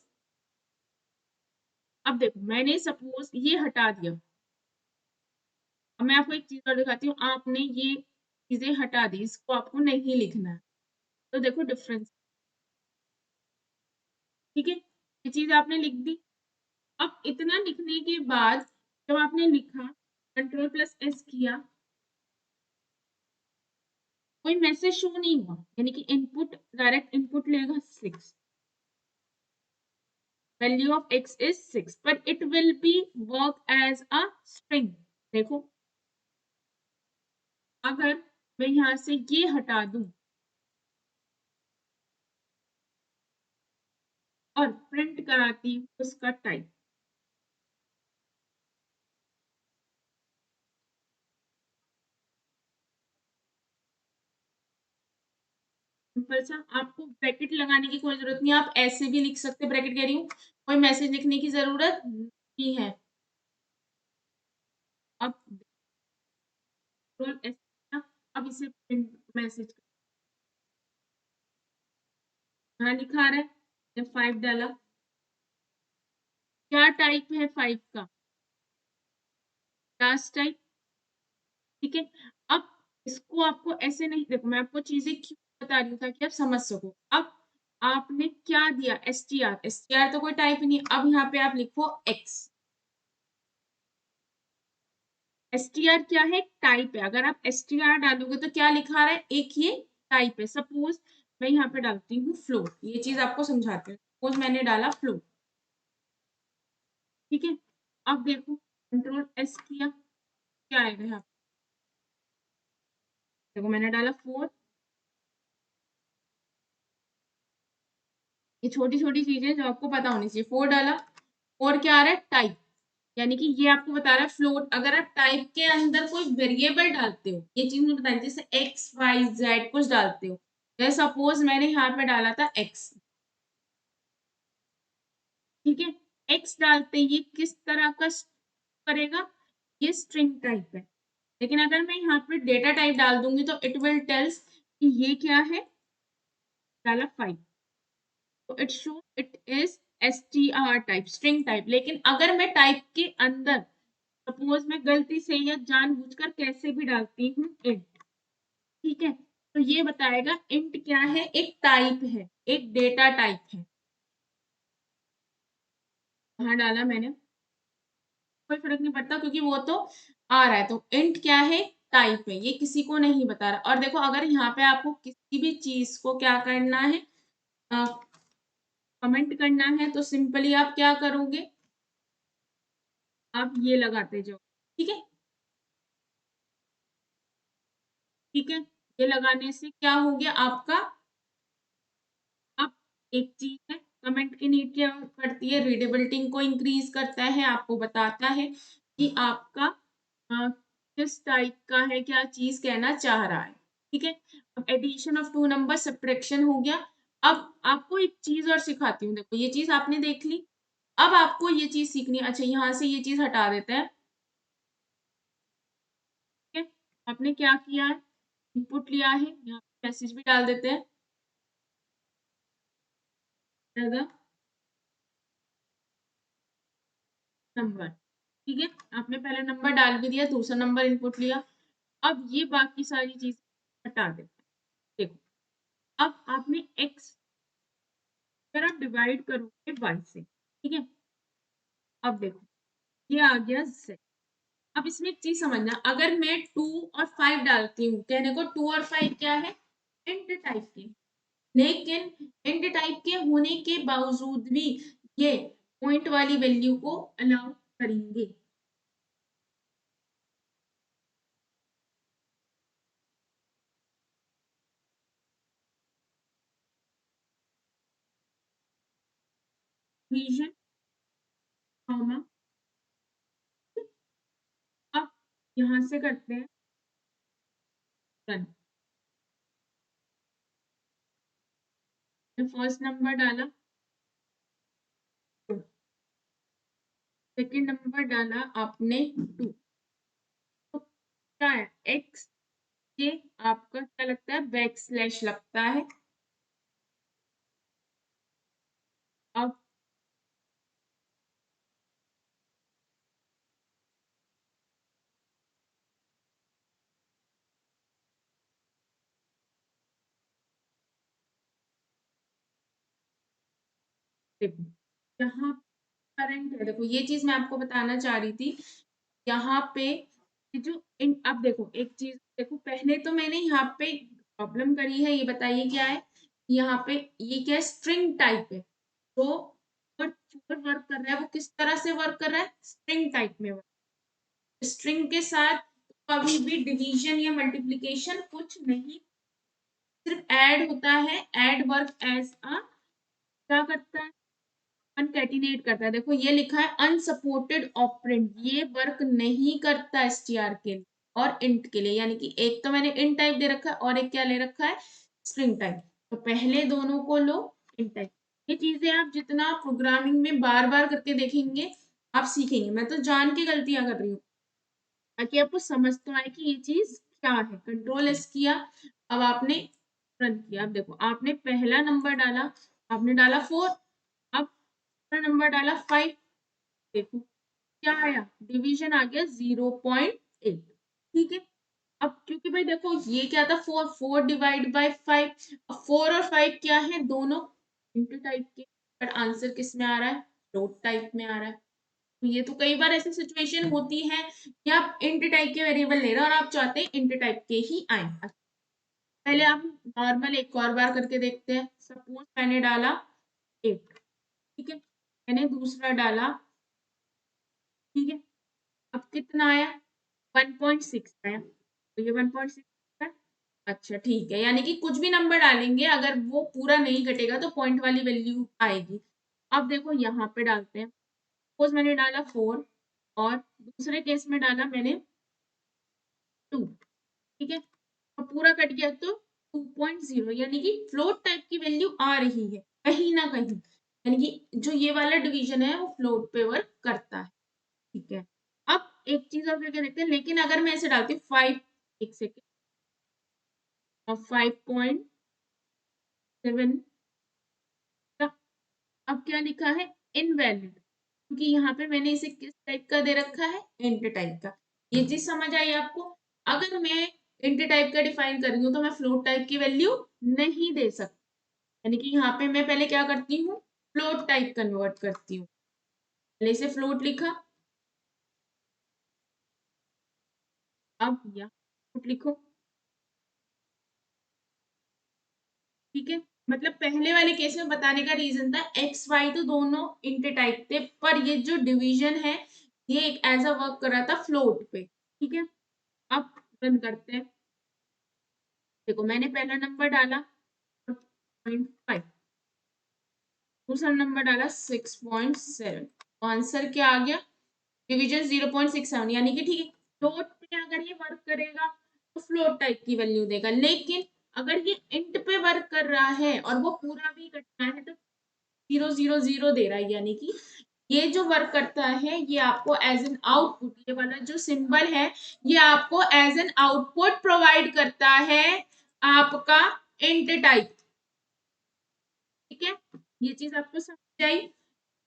S1: अब देखो मैंने सपोज ये हटा दिया, अब मैं आपको एक चीज और दिखाती हूँ, आपने ये चीजें हटा दी, इसको आपको नहीं लिखना है, तो देखो डिफरेंस। ठीक है, ये चीज आपने लिख दी। अब इतना लिखने के बाद जब आपने लिखा, कंट्रोल+S किया, कोई मैसेज शो नहीं हुआ, यानी कि इनपुट, डायरेक्ट इनपुट लेगा 6, value of x is 6, but it will be work as a string। देखो, अगर मैं यहां से ये हटा दूं और प्रिंट कराती हूँ उसका टाइप, सिंपल सा, आपको ब्रैकेट लगाने की कोई जरूरत नहीं है, आप ऐसे भी लिख सकते, ब्रैकेट कह रही हूँ, कोई मैसेज लिखने की जरूरत नहीं है। अब कंट्रोल एस, अब इसे प्रिंट मैसेज, यहाँ लिखा रहा है, जब 5 डाला, क्या टाइप है 5 का, क्लास टाइप। ठीक है, अब इसको आपको ऐसे नहीं, देखो मैं आपको चीजें क्यों बता रही हूँ ताकि आप समझ सको। अब आपने क्या दिया, str, str तो कोई टाइप ही नहीं, अब यहाँ पे आप लिखो x, str क्या है, टाइप है। अगर आप str डालोगे तो क्या लिखा रहा है, एक ये टाइप है। सपोज मैं यहाँ पे डालती हूँ फ्लोट, ये चीज आपको समझाते हैं, सपोज मैंने डाला फ्लोट, ठीक है, अब देखो कंट्रोल+S किया, क्या आएगा यहाँ पे? देखो मैंने डाला 4, ये छोटी छोटी चीजें जो आपको पता होनी चाहिए, 4 डाला, और क्या आ रहा है, टाइप, यानी कि ये आपको बता रहा है फ्लोट। अगर आप टाइप के अंदर कोई वेरिएबल डालते हो, ये चीज मुझे बतानी, जैसे एक्स वाई जेड कुछ डालते हो, जैसे सपोज मैंने यहाँ पे डाला था एक्स, ठीक है, एक्स डालते ये किस तरह का करेगा, ये स्ट्रिंग टाइप है। लेकिन अगर मैं यहाँ पे डेटा टाइप डाल दूंगी तो इट विल टेल्स कि ये क्या है, डाला 5, तो it show it is str type, string type. लेकिन अगर मैं टाइप के अंदर सपोज मैं गलती से या जानबूझकर कैसे भी डालती हूँ इंट, ठीक है, तो ये बताएगा इंट क्या है, एक टाइप है, एक डेटा टाइप है। वहां डाला मैंने, कोई फर्क नहीं पड़ता क्योंकि वो तो आ रहा है, तो इंट क्या है, टाइप है, ये किसी को नहीं बता रहा। और देखो अगर यहाँ पे आपको किसी भी चीज को क्या करना है, कमेंट करना है, तो सिंपली आप क्या करोगे, आप ये लगाते जाओ, ठीक है, ठीक है, ये लगाने से क्या हो गया आपका, अब एक चीज है, कमेंट की नीड क्या करती है, रीडेबिलिटी को इंक्रीज करता है, आपको बताता है कि आपका किस टाइप का है, क्या चीज कहना चाह रहा है। ठीक है, अब addition of two number, subtraction हो गया। अब आपको एक चीज और सिखाती हूँ, देखो ये चीज आपने देख ली, अब आपको ये चीज सीखनी है। अच्छा यहाँ से ये चीज हटा देते हैं, ठीक है, आपने क्या किया है, इनपुट लिया है, यहाँ मैसेज भी डाल देते हैं, नंबर, ठीक है, आपने पहले नंबर डाल भी दिया, दूसरा नंबर इनपुट लिया। अब ये बाकी सारी चीज हटा देते हैं। देखो अब आपने x, अगर आप डिवाइड करोगे y से, ठीक है, अब देखो ये आ गया z। अब इसमें एक चीज समझना, अगर मैं 2 और 5 डालती हूँ, कहने को 2 और 5 क्या है, इंट टाइप के, लेकिन इंट टाइप के होने के बावजूद भी ये पॉइंट वाली वैल्यू को अलाउ करेंगे। रीजन कॉमा, अब यहाँ से करते हैं रन, फर्स्ट नंबर डाला, सेकेंड नंबर डाला आपने 2, तो क्या है एक्स, ये आपका क्या लगता है, बैक स्लैश लगता है। अब देखो यहाँ करंट है, देखो ये चीज मैं आपको बताना चाह रही थी। यहाँ पे ये जो अब देखो एक चीज देखो, पहले तो मैंने यहाँ पे प्रॉब्लम करी है, ये बताइए क्या है। यहाँ पे ये क्या है, स्ट्रिंग टाइप है। तो और फोर वर्क कर रहा है, वो किस तरह से वर्क कर रहा है, स्ट्रिंग टाइप में वर्क। स्ट्रिंग के साथ कभी भी डिवीजन या मल्टीप्लीकेशन कुछ नहीं, सिर्फ ऐड होता है। ऐड वर्क एज अ क्या करता है, कनकैटिनेट करता है। देखो ये लिखा है अनसपोर्टेड ऑपरेंड, ये वर्क नहीं करता एसटीआर के लिए और इंट के लिए। यानी कि एक तो मैंने इंट टाइप दे रखा है और एक क्या ले रखा है, स्ट्रिंग टाइप। तो पहले दोनों को लो, इंट टाइप। ये चीजें आप जितना प्रोग्रामिंग में बार बार करके देखेंगे आप सीखेंगे। मैं तो जान के गलतियां कर रही हूँ ताकि आपको समझ तो आए कि ये चीज क्या है। कंट्रोल एस किया, अब आपने रन किया। अब देखो आपने पहला नंबर डाला, आपने डाला 4, अब दूसरा नंबर डाला 5। देखो क्या आया, डिवीजन आ गया 0.8। ठीक है, अब क्योंकि भाई देखो ये क्या था, 4, 4 डिवाइड बाय 5। अब 4 और 5 क्या है, दोनों इंटू टाइप के, पर आंसर किस में आ रहा है, फ्लोट टाइप में आ रहा है। तो ये तो कई बार ऐसी सिचुएशन होती है कि आप इंट टाइप के वेरिएबल ले रहे हो और आप चाहते हैं इंट टाइप के ही आए। पहले आप नॉर्मल एक और बार करके देखते हैं। सपोज मैंने डाला 8, ठीक है, मैंने दूसरा डाला, ठीक है, अब कितना आया, 1.6 आया। तो ये 1.6 है। अच्छा ठीक है, यानी कि कुछ भी नंबर डालेंगे अगर वो पूरा नहीं कटेगा तो पॉइंट वाली वैल्यू आएगी। अब देखो यहाँ पे डालते हैं। सपोज मैंने डाला 4 और दूसरे केस में डाला मैंने 2, ठीक है, और पूरा कट गया तो 2.0, यानी कि फ्लोट टाइप की वैल्यू आ रही है कहीं ना कहीं। यानी कि जो ये वाला डिवीजन है वो फ्लोट पे वर्क करता है। ठीक है, अब एक चीज और करके देखते हैं। लेकिन अगर मैं ऐसे डालती हूँ 5, एक सेकेंड, और 5.7 का, अब क्या लिखा है, इनवैलिड, क्योंकि यहाँ पे मैंने इसे किस टाइप का दे रखा है, इंट टाइप का। ये चीज समझ आई आपको। अगर मैं इंट टाइप का डिफाइन कर रही हूँ तो मैं फ्लोट टाइप की वैल्यू नहीं दे सकती। यानी कि यहाँ पे मैं पहले क्या करती हूँ, फ्लोट टाइप कन्वर्ट करती हूँ। पहले से फ्लोट लिखा, अब यहाँ फ्लोट लिखो, ठीक है। मतलब पहले वाले केस में बताने का रीजन था, एक्स वाई तो दोनों इंट टाइप थे, पर ये जो डिवीजन है ये एक एज अ वर्क कर रहा था फ्लोट पे। ठीक है, अब रन करते हैं। देखो मैंने पहला नंबर डाला 0.5, दूसरा नंबर डाला 6.7, आंसर क्या आ गया, डिवीजन 0.67। यानी कि ठीक है, फ्लोट पे अगर ये वर्क करेगा तो फ्लोट टाइप की वैल्यू देगा, लेकिन अगर ये इंट पे वर्क कर रहा है और वो पूरा भी कटना है तो 0.0.0 दे रहा है। यानी कि ये जो वर्क करता है ये आपको एज एन आउटपुट, ये वाला जो सिंबल है ये आपको एज एन आउटपुट प्रोवाइड करता है आपका इंट टाइप। ठीक है, ये चीज आपको समझ आई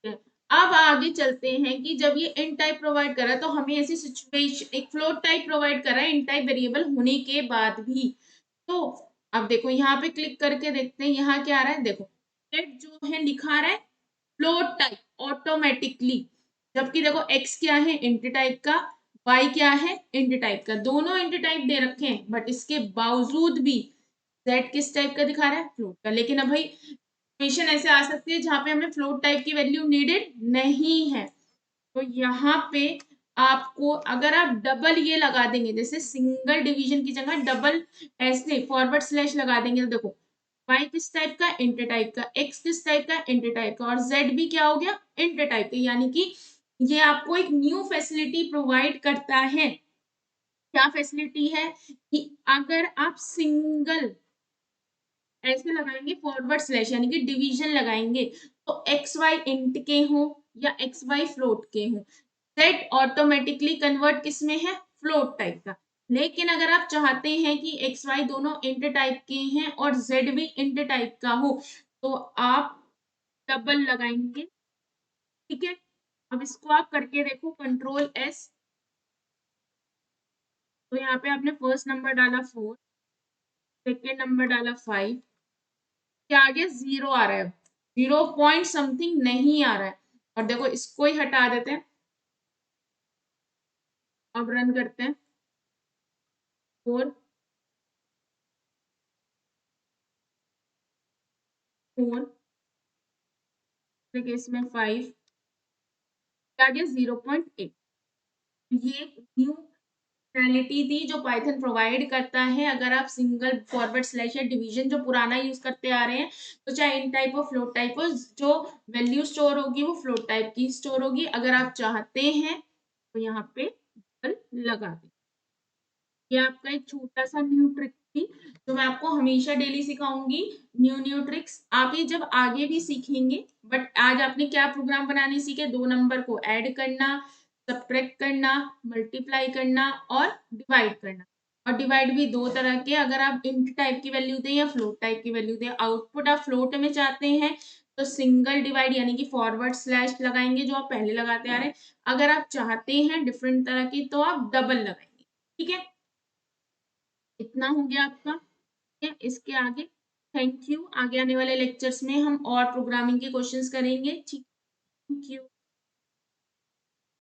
S1: है। अब आगे चलते हैं कि जब ये इन टाइप प्रोवाइड कर रहा है तो हमें ऐसी सिचुएशन, एक फ्लोट टाइप प्रोवाइड कर रहा है इन टाइप वेरिएबल होने के बाद भी। तो अब देखो यहाँ पे क्लिक करके देखते हैं यहाँ क्या आ रहा है। देखो सेट जो है लिखा रहा है फ्लोट टाइप ऑटोमेटिकली, जबकि देखो एक्स क्या है, इंट टाइप का, वाई क्या है, इंट टाइप का, दोनों इंट टाइप दे रखे हैं, बट इसके बावजूद भी जेड किस टाइप का दिखा रहा है, फ्लोट का। लेकिन अब भाई सिचुएशन ऐसे आ सकती है जहां पे हमें फ्लोट टाइप की वैल्यू नीडेड नहीं है। तो यहाँ पे आपको अगर आप डबल ये लगा देंगे, जैसे सिंगल डिवीजन की जगह डबल ऐसे फॉरवर्ड स्लैश लगा देंगे, तो देखो y किस टाइप का, इंट टाइप का, x किस टाइप का, इंट टाइप का, और z भी क्या हो गया, इंट टाइप का। यानी कि ये आपको एक न्यू फैसिलिटी प्रोवाइड करता है। क्या फैसिलिटी है कि अगर आप सिंगल ऐसे लगाएंगे फॉरवर्ड स्लैश यानी कि डिवीजन लगाएंगे, तो एक्स वाई इंट के हो या एक्स वाई फ्लोट के हो, जेड ऑटोमेटिकली कन्वर्ट किस में है, फ्लोट टाइप का। लेकिन अगर आप चाहते हैं कि एक्स वाई दोनों इंट टाइप के हैं और जेड भी इंट टाइप का हो, तो आप डबल लगाएंगे। ठीक है, अब इसको आप करके देखो, कंट्रोल एस। तो यहाँ पे आपने फर्स्ट नंबर डाला 4, सेकेंड नंबर डाला 5, क्या आ गया, 0 आ रहा है। जीरो पॉइंट समथिंग नहीं आ रहा है। और देखो इसको ही हटा देते हैं, अब रन करते हैं। 4 4 केस में 5 आ गया 0.8। ये न्यू फंक्शनैलिटी थी जो पाइथन प्रोवाइड करता है। अगर आप सिंगल फॉरवर्ड स्लैश या डिवीजन जो पुराना यूज करते आ रहे हैं, तो चाहे इन टाइप और फ्लोट टाइप हो, जो वैल्यू स्टोर होगी वो फ्लोट टाइप की स्टोर होगी। अगर आप चाहते हैं तो यहाँ पे लगा दें। ये आपका एक छोटा सा न्यू ट्रिक थी जो मैं आपको हमेशा डेली सिखाऊंगी। न्यू न्यू ट्रिक्स आप ये जब आगे भी सीखेंगे। बट आज आपने क्या प्रोग्राम बनाने सीखे, दो नंबर को ऐड करना, सब्ट्रैक्ट करना, मल्टीप्लाई करना और डिवाइड करना। और डिवाइड भी दो तरह के, अगर आप इंट टाइप की वैल्यू दें या फ्लोट टाइप की वैल्यू दें। आउटपुट आप फ्लोट में चाहते हैं तो सिंगल डिवाइड यानी कि फॉरवर्ड स्लैश लगाएंगे जो आप पहले लगाते आ रहे हैं। अगर आप चाहते हैं डिफरेंट तरह की तो आप डबल लगाएंगे। ठीक है, इतना हो गया आपका। ठीक है, इसके आगे थैंक यू। आगे आने वाले लेक्चर्स में हम और प्रोग्रामिंग के क्वेश्चंस करेंगे। ठीक, थैंक यू।